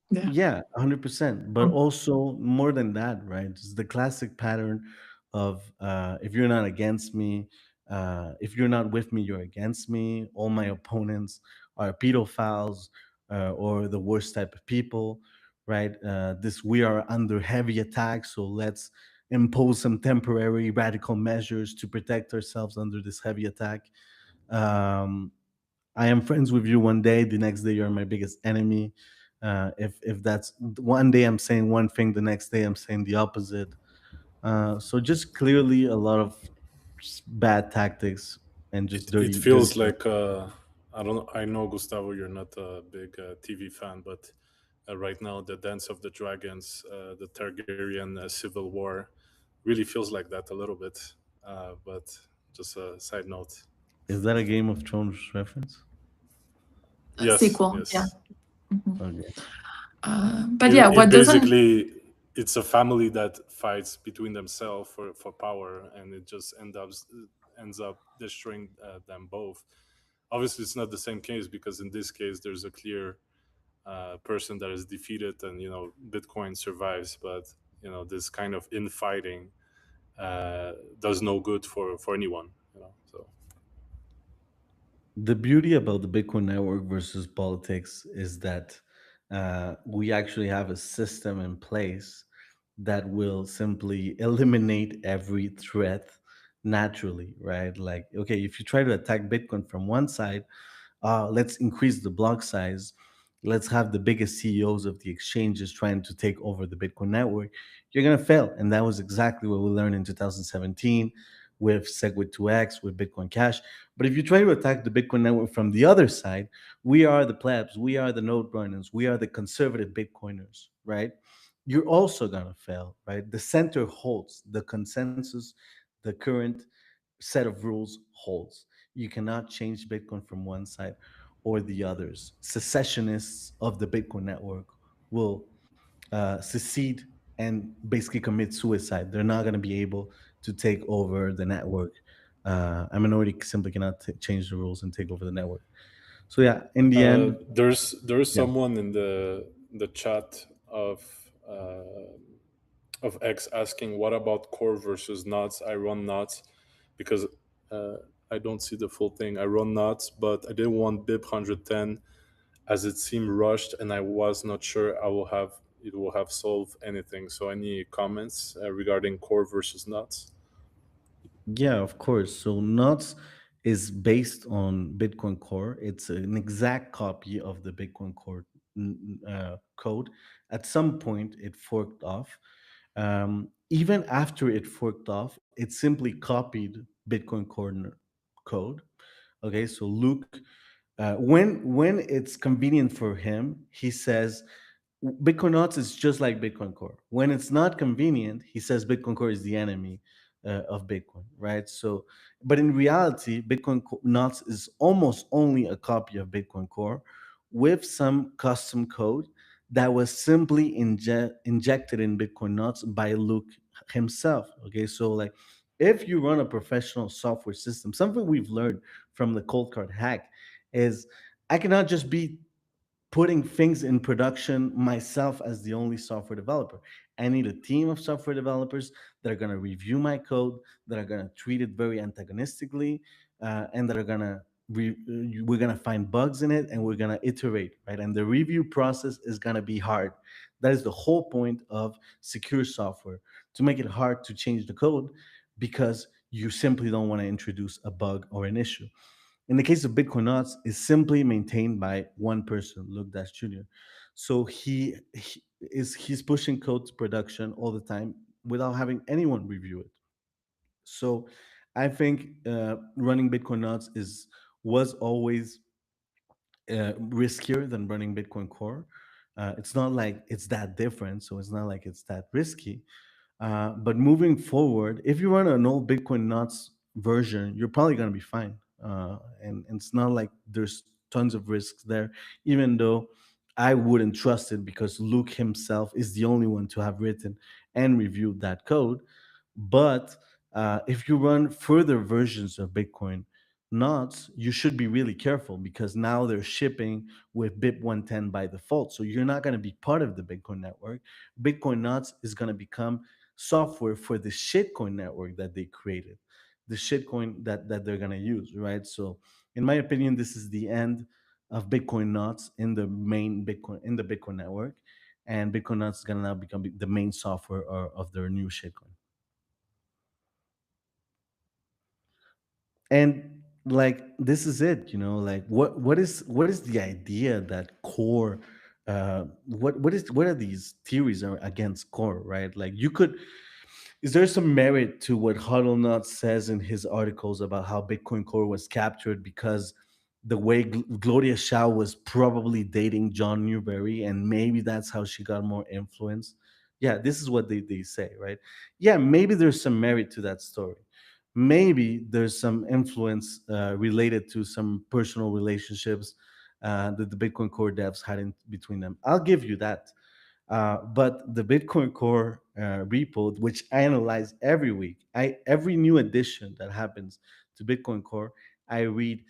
Yeah. Yeah, 100%. But also more than that, right? It's the classic pattern of if you're not against me, if you're not with me, you're against me. All my opponents are pedophiles or the worst type of people, right? This we are under heavy attack, so let's impose some temporary radical measures to protect ourselves under this heavy attack. Um, I am friends with you one day, the next day you're my biggest enemy. If that's one day I'm saying one thing, the next day I'm saying the opposite. So just clearly a lot of bad tactics and just It dirty feels talk. like I don't. I know, Gustavo, you're not a big TV fan, but right now the Dance of the Dragons, the Targaryen civil war, really feels like that a little bit. But just a side note. Is that a Game of Thrones reference? A Yes, sequel, yeah. yes. Mhm. Okay. But yeah, It what doesn't basically it's a family that fights between themselves for power, and it just ends up destroying them both. Obviously, it's not the same case because in this case, there's a clear person that is defeated, and Bitcoin survives. But this kind of infighting does no good for anyone. So The beauty about the Bitcoin network versus politics is that we actually have a system in place that will simply eliminate every threat naturally, right? Like, okay, if you try to attack Bitcoin from one side, let's increase the block size. Let's have the biggest CEOs of the exchanges trying to take over the Bitcoin network. You're going to fail. And that was exactly what we learned in 2017 with Segwit2x, with Bitcoin Cash. But if you try to attack the Bitcoin network from the other side, we are the plebs, we are the node runners, we are the conservative Bitcoiners, right? You're also going to fail, right? The center holds, the consensus, the current set of rules holds. You cannot change Bitcoin from one side or the others. Secessionists of the Bitcoin network will secede and basically commit suicide. They're not going to be able to take over the network. A minority simply cannot change the rules and take over the network. So yeah, in the end, there's yeah, someone in the chat of X asking, what about core versus nuts? I run nuts because uh, I don't see the full thing. I run nuts, but I didn't want BIP 110 as it seemed rushed, and I was not sure it will have solved anything. So, any comments regarding core versus nuts? yeah, of course. So Nuts is based on Bitcoin Core. It's an exact copy of the Bitcoin Core code. At some point, it forked off. Even after it forked off, it simply copied Bitcoin Core code. Okay, so Luke, when it's convenient for him, he says Bitcoin Nuts is just like Bitcoin Core. When it's not convenient, he says Bitcoin Core is the enemy of Bitcoin, right? So, but in reality, Nuts is almost only a copy of Bitcoin Core with some custom code that was simply injected in Bitcoin Nuts by Luke himself. Okay, so like if you run a professional software system, something we've learned from the cold card hack is I cannot just be putting things in production myself as the only software developer. I need a team of software developers that are going to review my code, that are going to treat it very antagonistically, and that are going to we're going to find bugs in it, and we're going to iterate, right? And the review process is going to be hard. That is the whole point of secure software, to make it hard to change the code, because you simply don't want to introduce a bug or an issue. In the case of Bitcoin Nuts, is simply maintained by one person, Luke Dash Jr. So he's pushing code to production all the time without having anyone review it. So I think running Bitcoin Nuts was always riskier than running Bitcoin Core. It's not like it's that different, so it's not like it's that risky. But moving forward, if you run an old Bitcoin Nuts version, you're probably going to be fine. And it's not like there's tons of risks there, even though I wouldn't trust it, because Luke himself is the only one to have written and reviewed that code. But if you run further versions of Bitcoin Nuts, you should be really careful, because now they're shipping with BIP 110 by default. So you're not going to be part of the Bitcoin network. Bitcoin Nuts is going to become software for the shitcoin network that they created, the shitcoin that they're going to use, right? So in my opinion, this is the end of Bitcoin Nuts in the main Bitcoin network, and Bitcoin Nuts is going to now become the main software of their new shitcoin. And like, this is it, like, what is the idea that core, what are these theories are against core, right? Like, you could, is there some merit to what Huddlenut says in his articles about how Bitcoin Core was captured because the way Gloria Shaw was probably dating John Newberry, and maybe that's how she got more influence? Yeah, this is what they say, right? Yeah, maybe there's some merit to that story. Maybe there's some influence related to some personal relationships that the Bitcoin Core devs had in between them. I'll give you that. But the Bitcoin Core repo, which I analyze every week, every new addition that happens to Bitcoin Core, I read.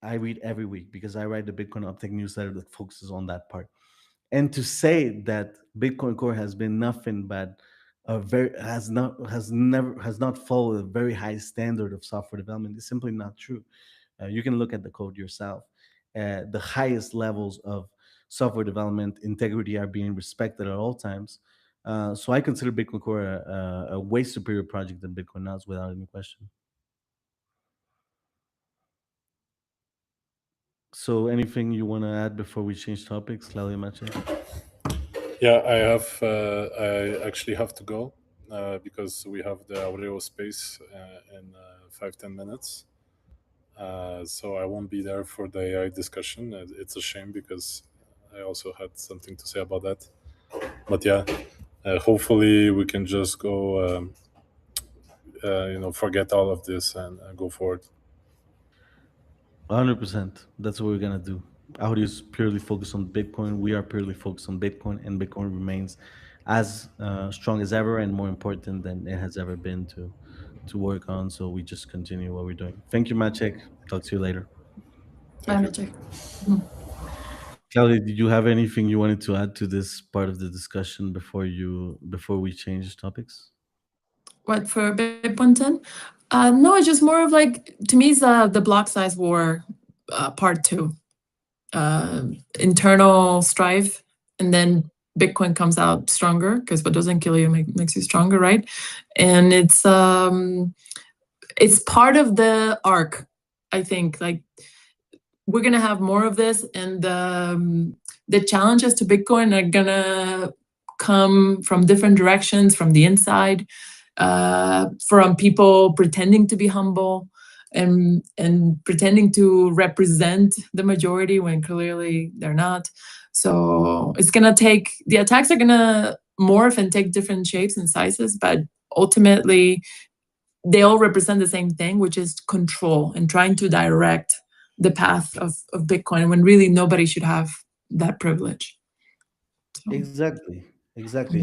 I read every week, because I write the Bitcoin Uptake newsletter that focuses on that part. And to say that Bitcoin Core has been nothing but a very has not followed a very high standard of software development is simply not true. You can look at the code yourself. The highest levels of software development integrity are being respected at all times. So I consider Bitcoin Core a way superior project than Bitcoin Nuts, without any question. So anything you want to add before we change topics, Claudia, Maciej? Yeah, I actually have to go because we have the Aureo space in 5-10 minutes. So I won't be there for the AI discussion. It's a shame, because I also had something to say about that. But yeah, hopefully we can just go, forget all of this and go forward. 100%. That's what we're gonna do. Audio is purely focused on Bitcoin. We are purely focused on Bitcoin, and Bitcoin remains as strong as ever, and more important than it has ever been to work on. So we just continue what we're doing. Thank you, Maciej. Talk to you later. Thank you. Maciej. Claudia, did you have anything you wanted to add to this part of the discussion before we change topics? What, for BIP 110? No, it's just more of like, to me, it's the block size war part two. Internal strife, and then Bitcoin comes out stronger, because what doesn't kill you makes you stronger, right? And it's part of the arc, I think. Like, we're gonna have more of this, and the challenges to Bitcoin are gonna come from different directions, from the inside, from people pretending to be humble and pretending to represent the majority when clearly they're not. So it's gonna take, the attacks are gonna morph and take different shapes and sizes, but ultimately they all represent the same thing, which is control and trying to direct the path of Bitcoin, when really nobody should have that privilege. So. Exactly.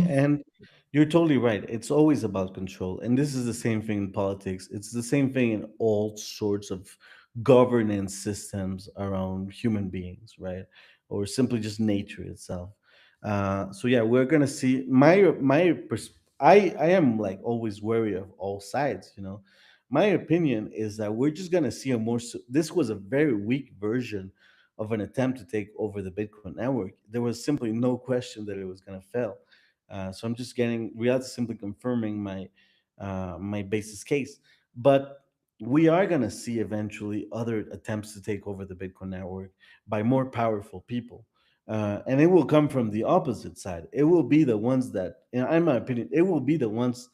And you're totally right. It's always about control. And this is the same thing in politics. It's the same thing in all sorts of governance systems around human beings, right? or simply just nature itself. So yeah, we're gonna see I am like always wary of all sides. My opinion is that we're just gonna see this was a very weak version of an attempt to take over the Bitcoin network. There was simply no question that it was gonna fail. So I'm just getting we are simply confirming my basis case. But we are going to see eventually other attempts to take over the Bitcoin network by more powerful people. And it will come from the opposite side. It will be the ones that, in my opinion, it will be the ones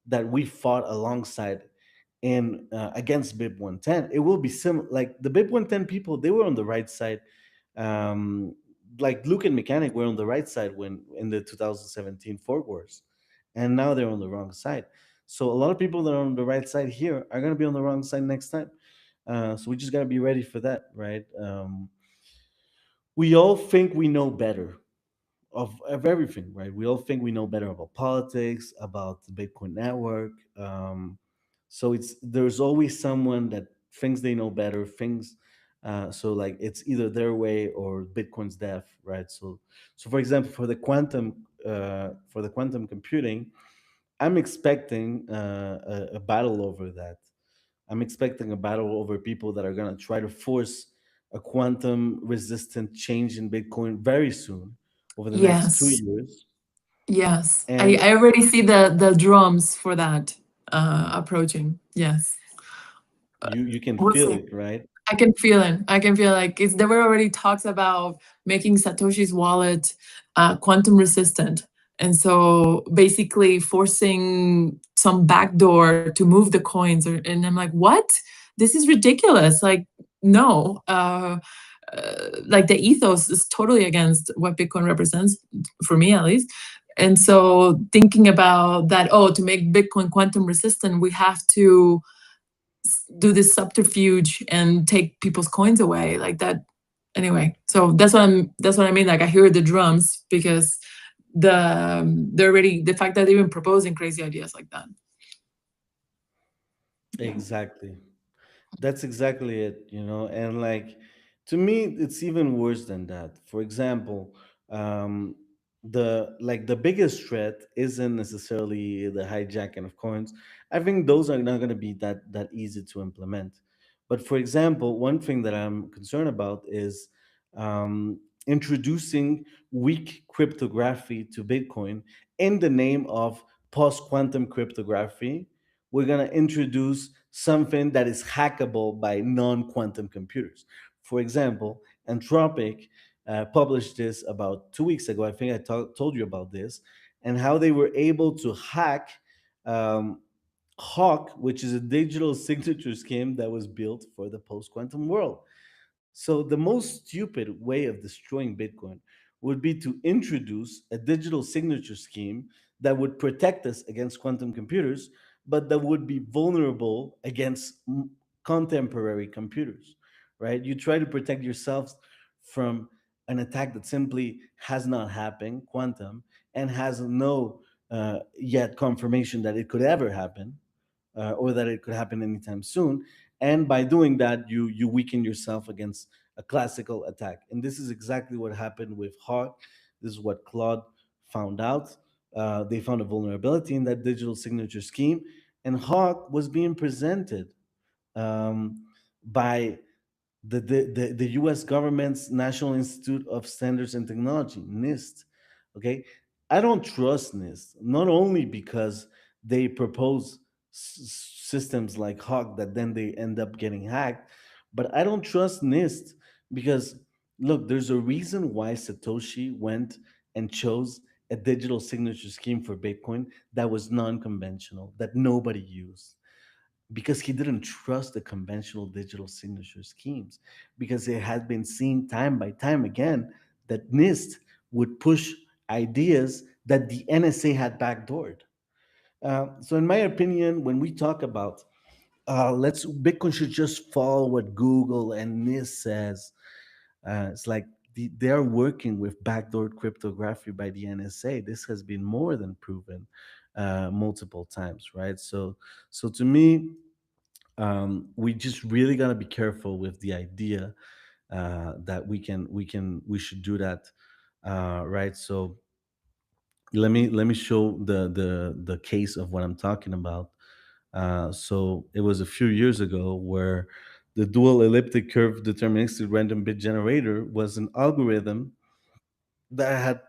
that we fought alongside in against BIP 110. It will be similar. Like the BIP 110 people, they were on the right side. Um, like Luke and Mechanic were on the right side when in the 2017 fork wars, and now they're on the wrong side. So a lot of people that are on the right side here are going to be on the wrong side next time. So we just got to be ready for that, right? We all think we know better of everything, right? We all think we know better about politics, about the Bitcoin network. So there's always someone that thinks they know better, things. So like it's either their way or Bitcoin's death, right? So for example, for the quantum computing, I'm expecting a battle over that. I'm expecting a battle over people that are going to try to force a quantum resistant change in Bitcoin very soon over the next two Yes. years. Yes. I, And I already see the drums for that approaching. Yes. you can We'll feel see. it, right? I can feel it. I can feel like there were already talks about making Satoshi's wallet quantum resistant. And so basically forcing some backdoor to move the coins. And I'm like, what? This is ridiculous. Like, no. Like the ethos is totally against what Bitcoin represents, for me at least. And so thinking about that, oh, to make Bitcoin quantum resistant, we have to do this subterfuge and take people's coins away like that. Anyway, so that's what I mean. Like I hear the drums because they're already the fact that they're even proposing crazy ideas like that. Yeah. Exactly. That's exactly it, and like to me, it's even worse than that. For example, um, the biggest threat isn't necessarily the hijacking of coins. I think those are not going to be that easy to implement. But for example, one thing that I'm concerned about is introducing weak cryptography to Bitcoin in the name of post quantum cryptography. We're going to introduce something that is hackable by non-quantum computers. For example, Anthropic published this about 2 weeks ago. I think told you about this, and how they were able to hack um, Hawk, which is a digital signature scheme that was built for the post-quantum world. So the most stupid way of destroying Bitcoin would be to introduce a digital signature scheme that would protect us against quantum computers, but that would be vulnerable against contemporary computers, right? You try to protect yourselves from an attack that simply has not happened, quantum, and has no yet confirmation that it could ever happen, or that it could happen anytime soon. And by doing that, you weaken yourself against a classical attack. And this is exactly what happened with Hawk. This is what Claude found out. They found a vulnerability in that digital signature scheme, and Hawk was being presented by the U.S. government's National Institute of Standards and Technology, NIST. Okay, I don't trust NIST, not only because they propose systems like Hawk that then they end up getting hacked, but I don't trust NIST because look, there's a reason why Satoshi went and chose a digital signature scheme for Bitcoin that was non-conventional, that nobody used, because he didn't trust the conventional digital signature schemes, because it had been seen time by time again that NIST would push ideas that the NSA had backdoored. So in my opinion, when we talk about let's Bitcoin should just follow what Google and NIST says, it's like they are working with backdoor cryptography by the NSA. This has been more than proven multiple times, right? So to me, we just really got to be careful with the idea that we should do that, right? So let me show the case of what I'm talking about. So it was a few years ago where the dual elliptic curve deterministic random bit generator was an algorithm that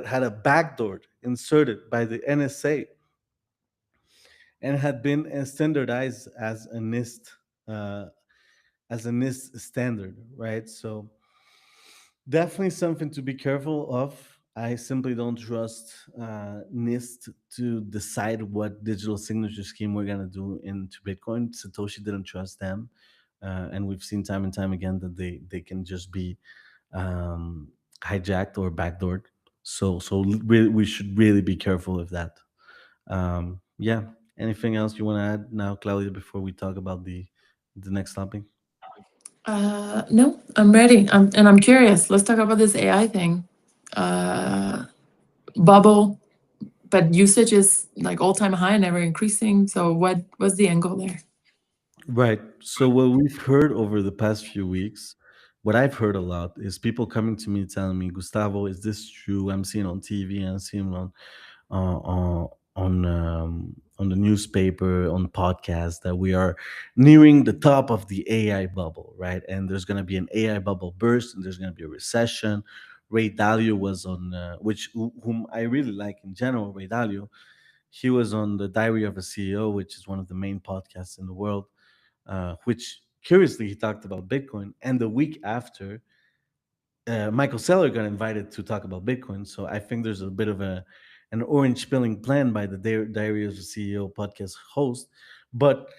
had a backdoor inserted by the NSA and had been standardized uh, as a NIST standard, right? So definitely something to be careful of. I simply don't trust NIST to decide what digital signature scheme we're gonna do into Bitcoin. Satoshi didn't trust them, and we've seen time and time again that they can just be um, hijacked or backdoored. We should really be careful of that. Yeah. Anything else you want to add now, Claudia, before we talk about the next topic? No, I'm ready. I'm curious. Let's talk about this AI thing. Uh, Bubble, but usage is like all-time high and ever increasing. So what's the angle there? Right. So what we've heard over the past few weeks, what I've heard a lot is people coming to me telling me, Gustavo, is this true? I'm seeing on TV and I'm seeing on the newspaper, on podcasts, that we are nearing the top of the AI bubble, right? And there's going to be an AI bubble burst, and there's going to be a recession. Ray Dalio was on, whom I really like in general. Ray Dalio, he was on the Diary of a CEO, which is one of the main podcasts in the world. Which curiously he talked about Bitcoin, and the week after Michael Saylor got invited to talk about Bitcoin. So I think there's a bit of an orange pilling plan by the Diary of the CEO podcast host. But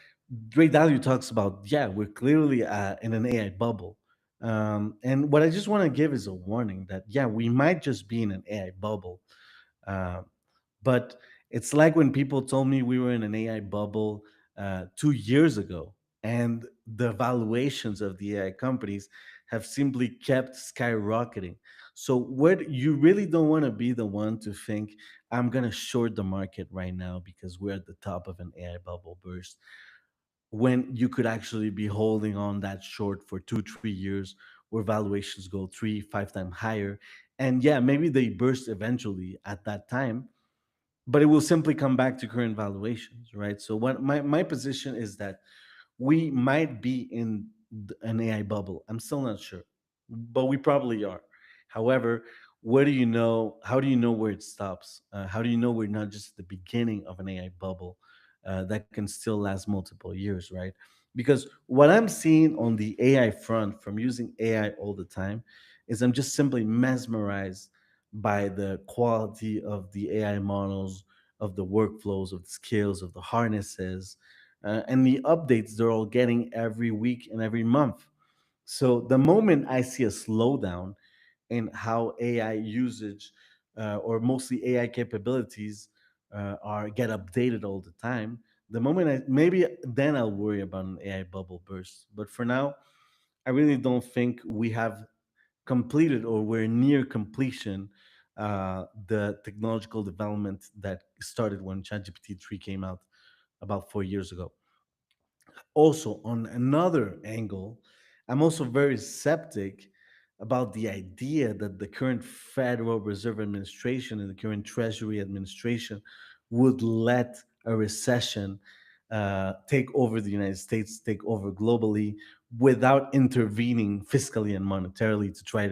Ray Dalio talks about, yeah, we're clearly in an AI bubble. And what I just want to give is a warning that, yeah, we might just be in an AI bubble. Uh, but it's like when people told me we were in an AI bubble 2 years ago, and the valuations of the AI companies have simply kept skyrocketing. So, what you really don't want to be the one to think, I'm going to short the market right now because we're at the top of an AI bubble burst, when you could actually be holding on that short for 2 3 years, where valuations go 3 5 times higher. And yeah, maybe they burst eventually at that time, but it will simply come back to current valuations, right? So what my position is that we might be in an AI bubble. I'm still not sure, but we probably are. However, where do you know? How do you know where it stops? How do you know we're not just at the beginning of an AI bubble that can still last multiple years, right? Because what I'm seeing on the AI front from using AI all the time is I'm just simply mesmerized by the quality of the AI models, of the workflows, of the skills, of the harnesses, and the updates they're all getting every week and every month. So the moment I see a slowdown in how AI usage or mostly AI capabilities are get updated all the time, the moment maybe then I'll worry about an AI bubble burst. But for now, I really don't think we have completed or we're near completion the technological development that started when ChatGPT 3 came out about 4 years ago. Also, on another angle, I'm also very skeptic about the idea that the current Federal Reserve Administration and the current Treasury Administration would let a recession take over the United States, take over globally, without intervening fiscally and monetarily to try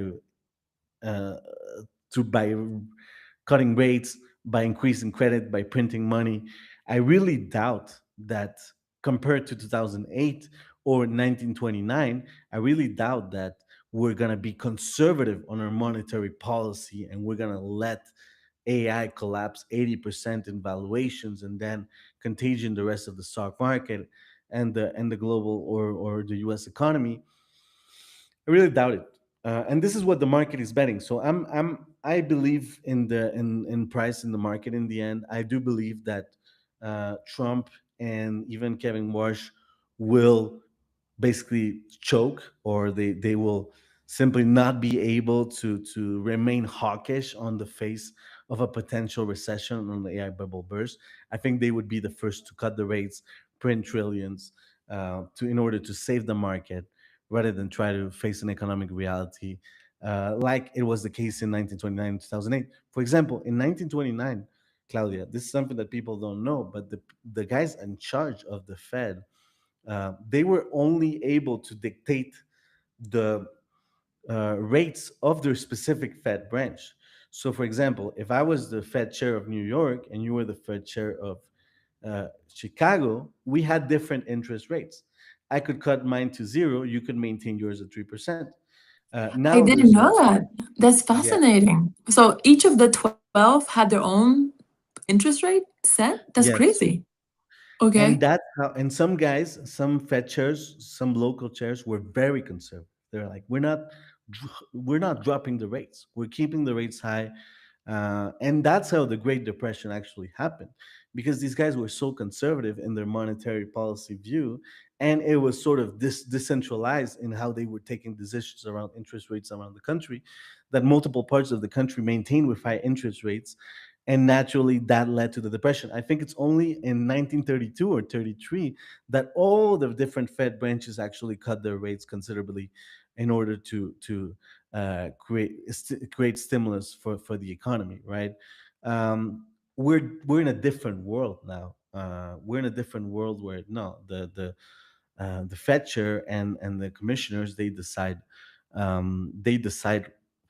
uh, to by cutting rates, by increasing credit, by printing money. I really doubt that, compared to 2008 or 1929, I really doubt that we're going to be conservative on our monetary policy and we're going to let AI collapse 80% in valuations and then contagion the rest of the stock market and the global or the US economy. I really doubt it. And this is what the market is betting. So I believe in in price in the market. In the end, I do believe that Trump and even Kevin Walsh will basically choke, or they will simply not be able to remain hawkish on the face of a potential recession on the AI bubble burst. I think they would be the first to cut the rates, print trillions, to in order to save the market, rather than try to face an economic reality like it was the case in 1929 2008. For example, in 1929, Claudia, this is something that people don't know, but the guys in charge of the Fed, they were only able to dictate the rates of their specific Fed branch. So, for example, if I was the Fed chair of New York and you were the Fed chair of Chicago, we had different interest rates. I could cut mine to zero. You could maintain yours at 3%. I Now didn't there's a know that. That's yeah, fascinating. So each of the 12 had their own interest rate set? That's yes. crazy. And Okay. that's how, and some guys, some Fed chairs, some local chairs were very conservative. They're like, we're not dropping the rates. We're keeping the rates high. And that's how the Great Depression actually happened, because these guys were so conservative in their monetary policy view, and it was sort of decentralized in how they were taking decisions around interest rates around the country, that multiple parts of the country maintained with high interest rates, and naturally that led to the depression. I think it's only in 1932 or 33 that all the different Fed branches actually cut their rates considerably in order to create stimulus for the economy, right? We're in a different world now. We're in a different world where no, the Fed chair and the commissioners, they decide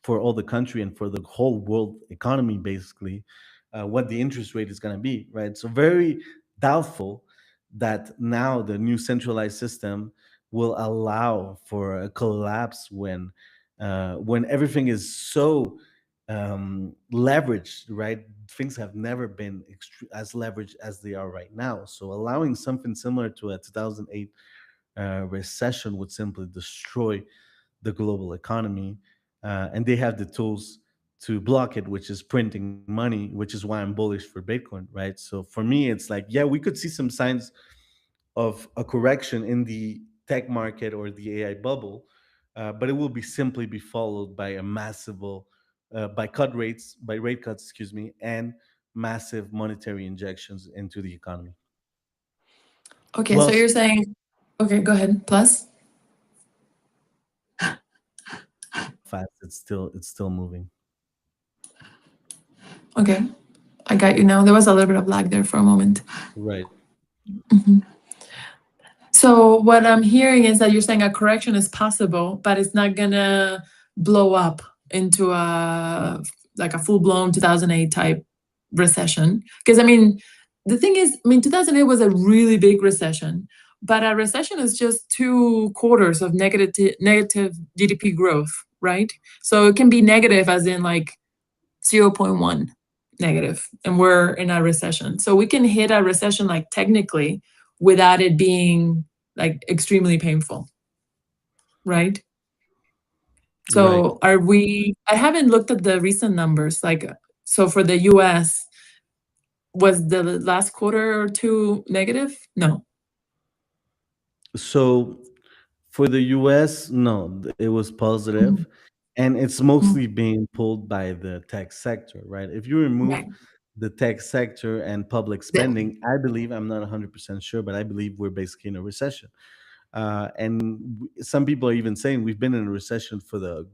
for all the country and for the whole world economy, basically, what the interest rate is going to be, right? So very doubtful that now the new centralized system will allow for a collapse when everything is so leveraged, right? Things have never been as leveraged as they are right now. So allowing something similar to a 2008 recession would simply destroy the global economy. And they have the tools to block it, which is printing money, which is why I'm bullish for Bitcoin, right? So for me, it's like, yeah, we could see some signs of a correction in the tech market or the AI bubble, but it will be simply be followed by a massive, by rate cuts, excuse me, and massive monetary injections into the economy. Okay, so Plus, you're saying, okay, go ahead. Plus, fast it's still moving. okay, I got you now. There was a little bit of lag there for a moment. Right. Mhm. So what I'm hearing is that you're saying a correction is possible, but it's not gonna blow up into a like a full-blown 2008 type recession. Because I mean, the thing is, I mean, 2008 was a really big recession, but a recession is just 2 quarters of negative GDP growth, right? So it can be negative as in like 0.1 negative, and we're in a recession. So we can hit a recession like technically without it being like extremely painful, right? Right. So are we, I haven't looked at the recent numbers, like, so for the US, was the last quarter or two negative? No. So for the US, no, it was positive, Mhm. and it's Mhm. mostly being pulled by the tech sector, right? If you remove Right. the tech sector and public spending, I believe, I'm not 100% sure, but I believe we're basically in a recession. Some people are even saying we've been in a recession for the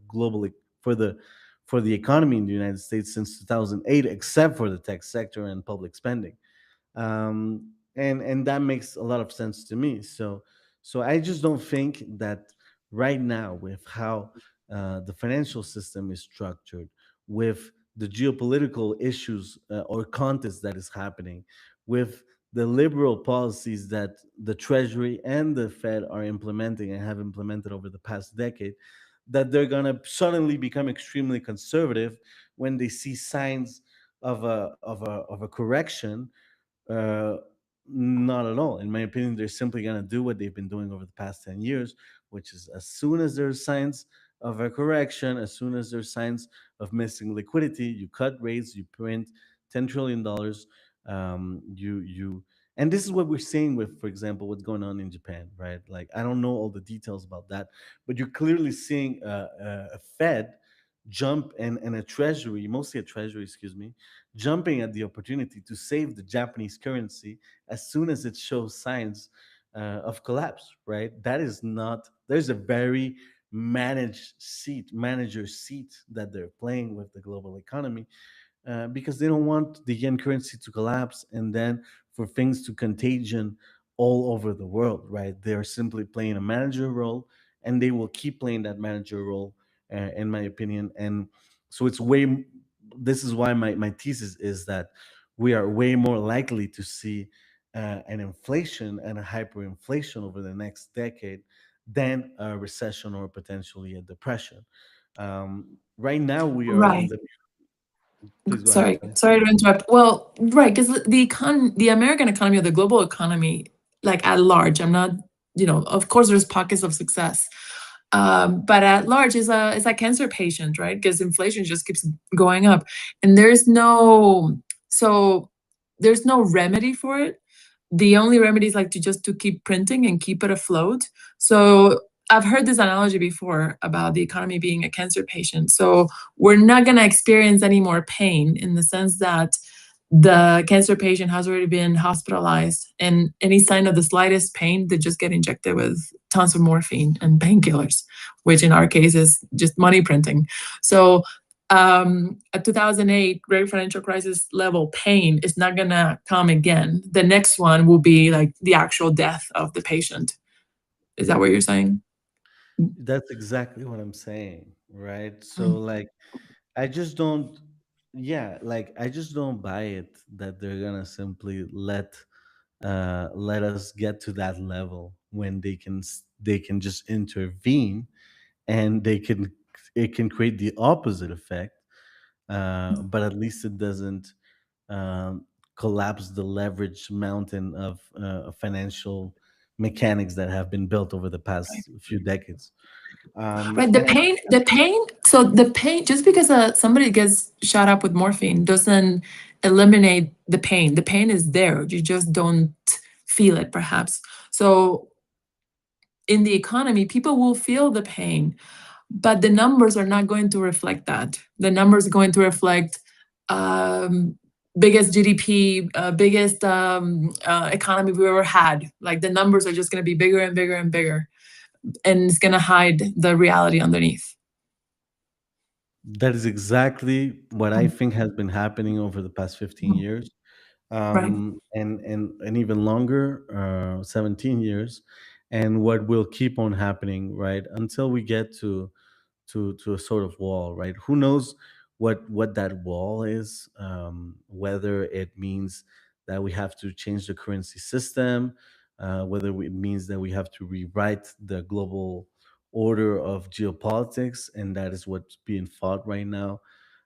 for the economy in the United States since 2008, except for the tech sector and public spending. And that makes a lot of sense to me. So I just don't think that right now, with how the financial system is structured, with the geopolitical issues or contest that is happening, with the liberal policies that the Treasury and the Fed are implementing and have implemented over the past decade, that they're gonna suddenly become extremely conservative when they see signs of a correction. uh, Not at all. In my opinion, they're simply going to do what they've been doing over the past 10 years, which is as soon as there's signs of a correction, as soon as there's signs of missing liquidity, you cut rates, you print $10 trillion. And this is what we're seeing with, for example, what's going on in Japan, right? Like, I don't know all the details about that, but you're clearly seeing a Fed jump and a treasury, mostly a treasury, excuse me, jumping at the opportunity to save the Japanese currency as soon as it shows signs of collapse, right? That is not. There's a very manager seat that they're playing with the global economy, because they don't want the yen currency to collapse and then for things to contagion all over the world, right? They're simply playing a manager role, and they will keep playing that manager role, in my opinion. And so it's way. This is why my thesis is that we are way more likely to see an inflation and a hyperinflation over the next decade than a recession or potentially a depression. Right now, we are in Right. the. Please go ahead. Sorry to interrupt. Well, right, because the American economy or the global economy, like at large, I'm not, of course there's pockets of success, but at large is a cancer patient, right? Because inflation just keeps going up, and there's no remedy for it. The only remedy is like to keep printing and keep it afloat. So I've heard this analogy before about the economy being a cancer patient. So we're not going to experience any more pain in the sense that the cancer patient has already been hospitalized, and any sign of the slightest pain, they just get injected with tons of morphine and painkillers, which in our case is just money printing. So a 2008 great financial crisis level pain is not going to come again. The next one will be like the actual death of the patient. Is that what you're saying? That's exactly what I'm saying, right? So like I just don't yeah, like I just don't buy it that they're gonna simply let us get to that level when they can just intervene, and it can create the opposite effect, but at least it doesn't um, collapse the leverage mountain of financial mechanics that have been built over the past few decades. Right. So the pain, just because somebody gets shot up with morphine doesn't eliminate the pain. The pain is there. You just don't feel it, perhaps. So in the economy, people will feel the pain, but the numbers are not going to reflect that. The numbers are going to reflect um, biggest GDP, biggest economy we ever had. Like the numbers are just going to be bigger and bigger and bigger, and it's going to hide the reality underneath. That is exactly what I think has been happening over the past 15 years, Right. and even longer, 17 years, and what will keep on happening, right, until we get to a sort of wall, right? Who knows what that wall is? Whether it means that we have to change the currency system, whether it means that we have to rewrite the global order of geopolitics, and that is what's being fought right now.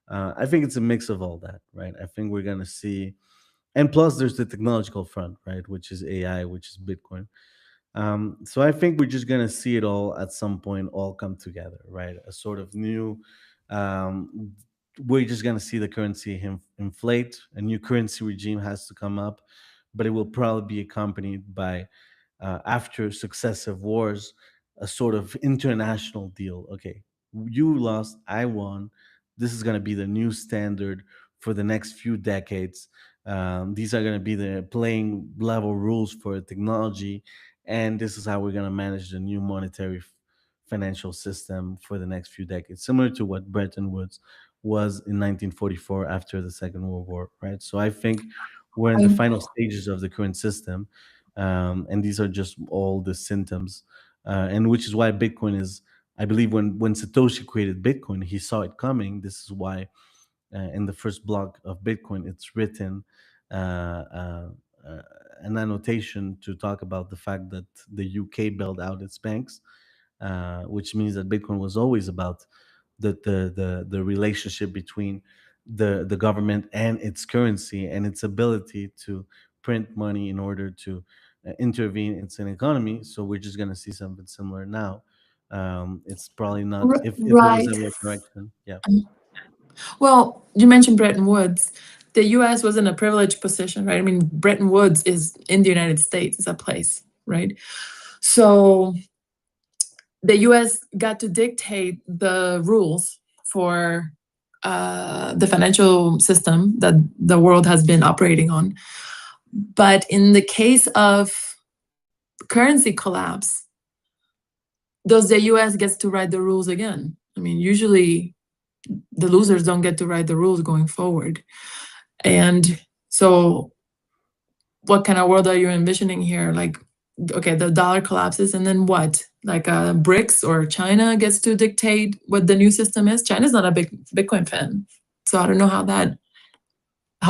I think it's a mix of all that, right? I think we're gonna see, and plus there's the technological front, right, which is AI, which is Bitcoin. So I think we're just gonna see it all at some point all come together, right? A sort of new. Um, we're just gonna see the currency inflate. A new currency regime has to come up, but it will probably be accompanied by, after successive wars, a sort of international deal. Okay, you lost, I won. This is gonna be the new standard for the next few decades. These are going to be the playing level rules for technology, and this is how we're going to manage the new monetary financial system for the next few decades, similar to what Bretton Woods was in 1944 after the Second World War, right? So I think we're in the final stages of the current system, and these are just all the symptoms, and which is why Bitcoin is. I believe when Satoshi created Bitcoin, he saw it coming. This is why in the first block of Bitcoin, it's written uh, uh, uh, an annotation to talk about the fact that the UK bailed out its banks, which means that Bitcoin was always about the relationship between the government and its currency and its ability to print money in order to intervene in its economy. So we're just going to see something similar now. It's probably not, if there was Right. ever a correction. Yeah. Well, you mentioned Bretton Woods. The US was in a privileged position, right? I mean, Bretton Woods is in the United States, it's a place, right? So the US got to dictate the rules for the financial system that the world has been operating on. But in the case of currency collapse, does the US gets to write the rules again? I mean, usually the losers don't get to write the rules going forward. And so what kind of world are you envisioning here? Like, okay, the dollar collapses, and then what? Like BRICS or China gets to dictate what the new system is? China's not a big Bitcoin fan. So I don't know how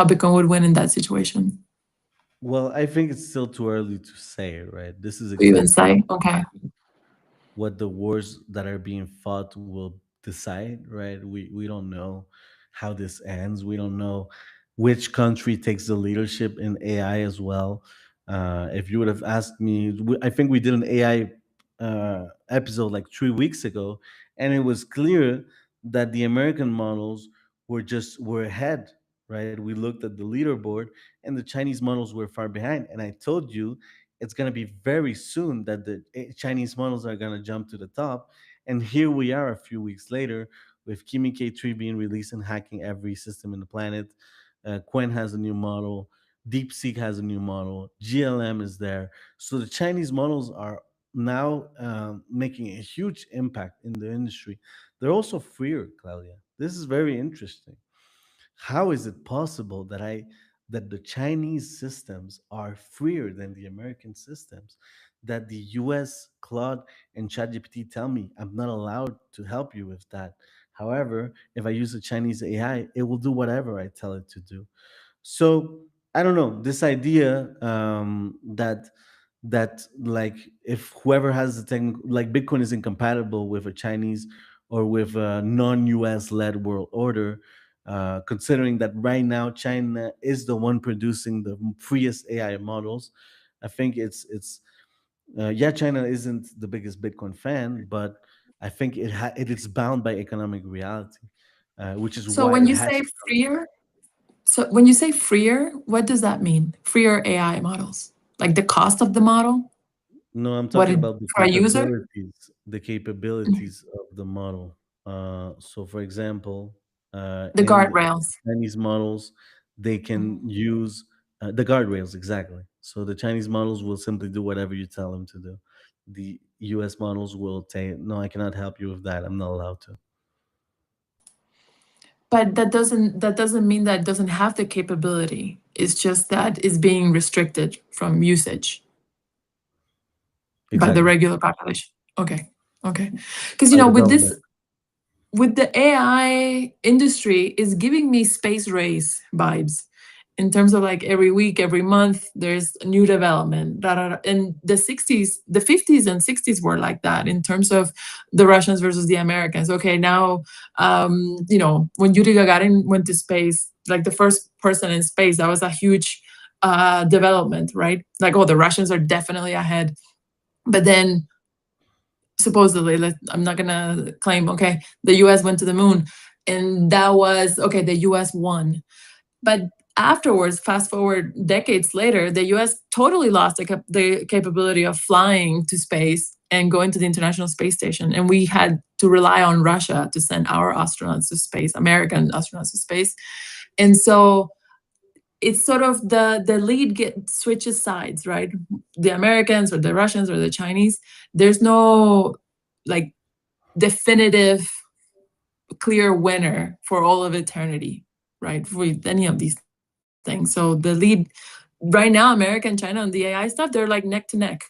Bitcoin would win in that situation. Well, I think it's still too early to say, right? This is You even exactly say, okay. what the wars that are being fought will decide, right? We don't know how this ends. We don't know which country takes the leadership in AI as well. If you would have asked me, I think we did an AI episode like 3 weeks ago, and it was clear that the American models were ahead, right? We looked at the leaderboard, and the Chinese models were far behind. And I told you it's going to be very soon that the Chinese models are going to jump to the top. And here we are a few weeks later with Kimi K3 being released and hacking every system in the planet. Quen has a new model. DeepSeek has a new model. GLM is there. So the Chinese models are now making a huge impact in the industry. They're also freer, Claudia. This is very interesting. How is it possible that the Chinese systems are freer than the American systems? That the US Claude and ChatGPT tell me I'm not allowed to help you with that. However, if I use a Chinese AI, it will do whatever I tell it to do. So I don't know this idea that like if whoever has the thing like Bitcoin is incompatible with a Chinese or with a non-US led world order, considering that right now China is the one producing the freest AI models. I think it's yeah, China isn't the biggest Bitcoin fan, but I think it is bound by economic reality, which is So why when it you has say to come. freer, so when you say freer, what does that mean? Freer AI models? Like the cost of the model? No, I'm What talking it about for a user? the capabilities of the model. So, for example, The in the guardrails. Chinese models, they can Mhm. use the guardrails exactly. So the Chinese models will simply do whatever you tell them to do. The U.S. models will say, "No, I cannot help you with that. I'm not allowed to." But that doesn't mean that it doesn't have the capability. It's just that it's being restricted from usage by the Exactly. regular population. Okay. Okay. Because By the with this government. with the AI industry is giving me space race vibes in terms of like every week, every month, there's a new development. And the 60s, the 50s and 60s were like that in terms of the Russians versus the Americans. Okay, now, when Yuri Gagarin went to space, like the first person in space, that was a huge development, right? Like, oh, the Russians are definitely ahead. But then supposedly, I'm not gonna claim, okay, the US went to the moon, and that was okay, the US won. But afterwards, fast forward decades later, the US totally lost the capability of flying to space and going to the International Space Station. And we had to rely on Russia to send our astronauts to space, American astronauts to space. And so it's sort of the lead switches sides, right? The Americans or the Russians or the Chinese. There's no like definitive clear winner for all of eternity, right? For any of these things. So the lead right now, America and China on the AI stuff, they're like neck to neck.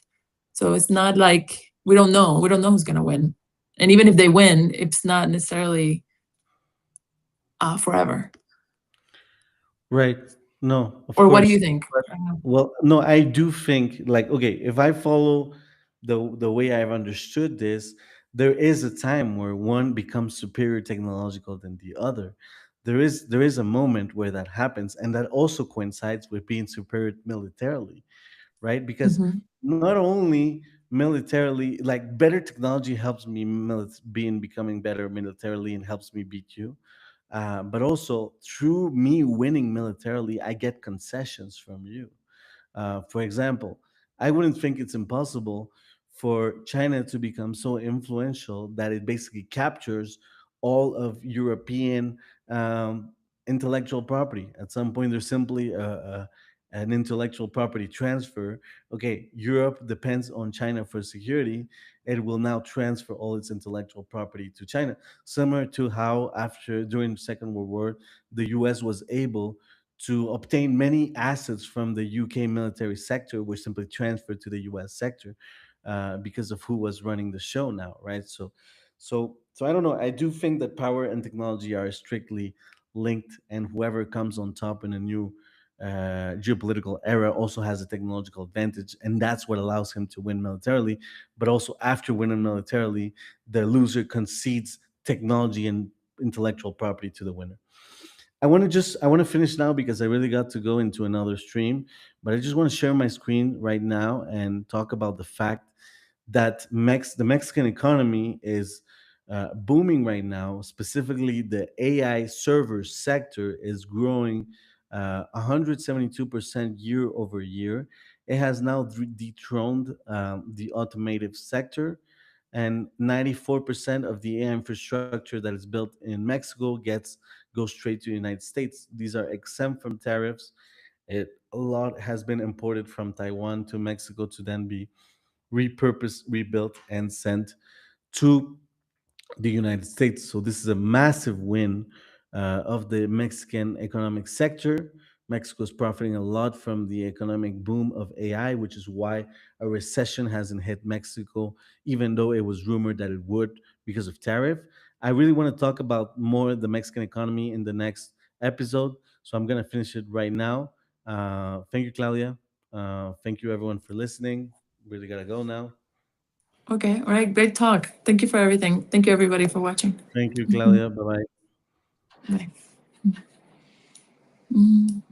So it's not like we don't know. We don't know who's gonna win. And even if they win, it's not necessarily forever. Right. No, of Or what do course. you think? But well, no, I do think like okay, if I follow the way I've understood this, there is a time where one becomes superior technological than the other. There is a moment where that happens, and that also coincides with being superior militarily, right? Because Mhm. not only militarily, like better technology helps me being becoming better militarily and helps me beat you, but also through me winning militarily, I get concessions from you. For example, I wouldn't think it's impossible for China to become so influential that it basically captures all of European intellectual property. At some point, there's simply an intellectual property transfer. Okay, Europe depends on China for security. It will now transfer all its intellectual property to China, similar to how during the Second World War, the US was able to obtain many assets from the UK military sector, which simply transferred to the US sector because of who was running the show now, right? So I don't know. I do think that power and technology are strictly linked, and whoever comes on top in a new geopolitical era also has a technological advantage, and that's what allows him to win militarily. But also, after winning militarily, the loser concedes technology and intellectual property to the winner. I want to finish now because I really got to go into another stream, but I just want to share my screen right now and talk about the fact that the Mexican economy is booming right now. Specifically, the AI server sector is growing 172% year over year. It has now dethroned the automotive sector, and 94% of the AI infrastructure that is built in Mexico goes straight to the United States. These are exempt from tariffs. A lot has been imported from Taiwan to Mexico to then be repurposed, rebuilt, and sent to the United States. So this is a massive win of the Mexican economic sector. Mexico is profiting a lot from the economic boom of AI, which is why a recession hasn't hit Mexico, even though it was rumored that it would because of tariff. I really want to talk about more the Mexican economy in the next episode, so I'm going to finish it right now. Thank you, Claudia. Thank you, everyone, for listening. Really got to go now. Okay. All right. Great talk. Thank you for everything. Thank you, everybody, for watching. Thank you, Claudia. Bye bye. Bye. Mm.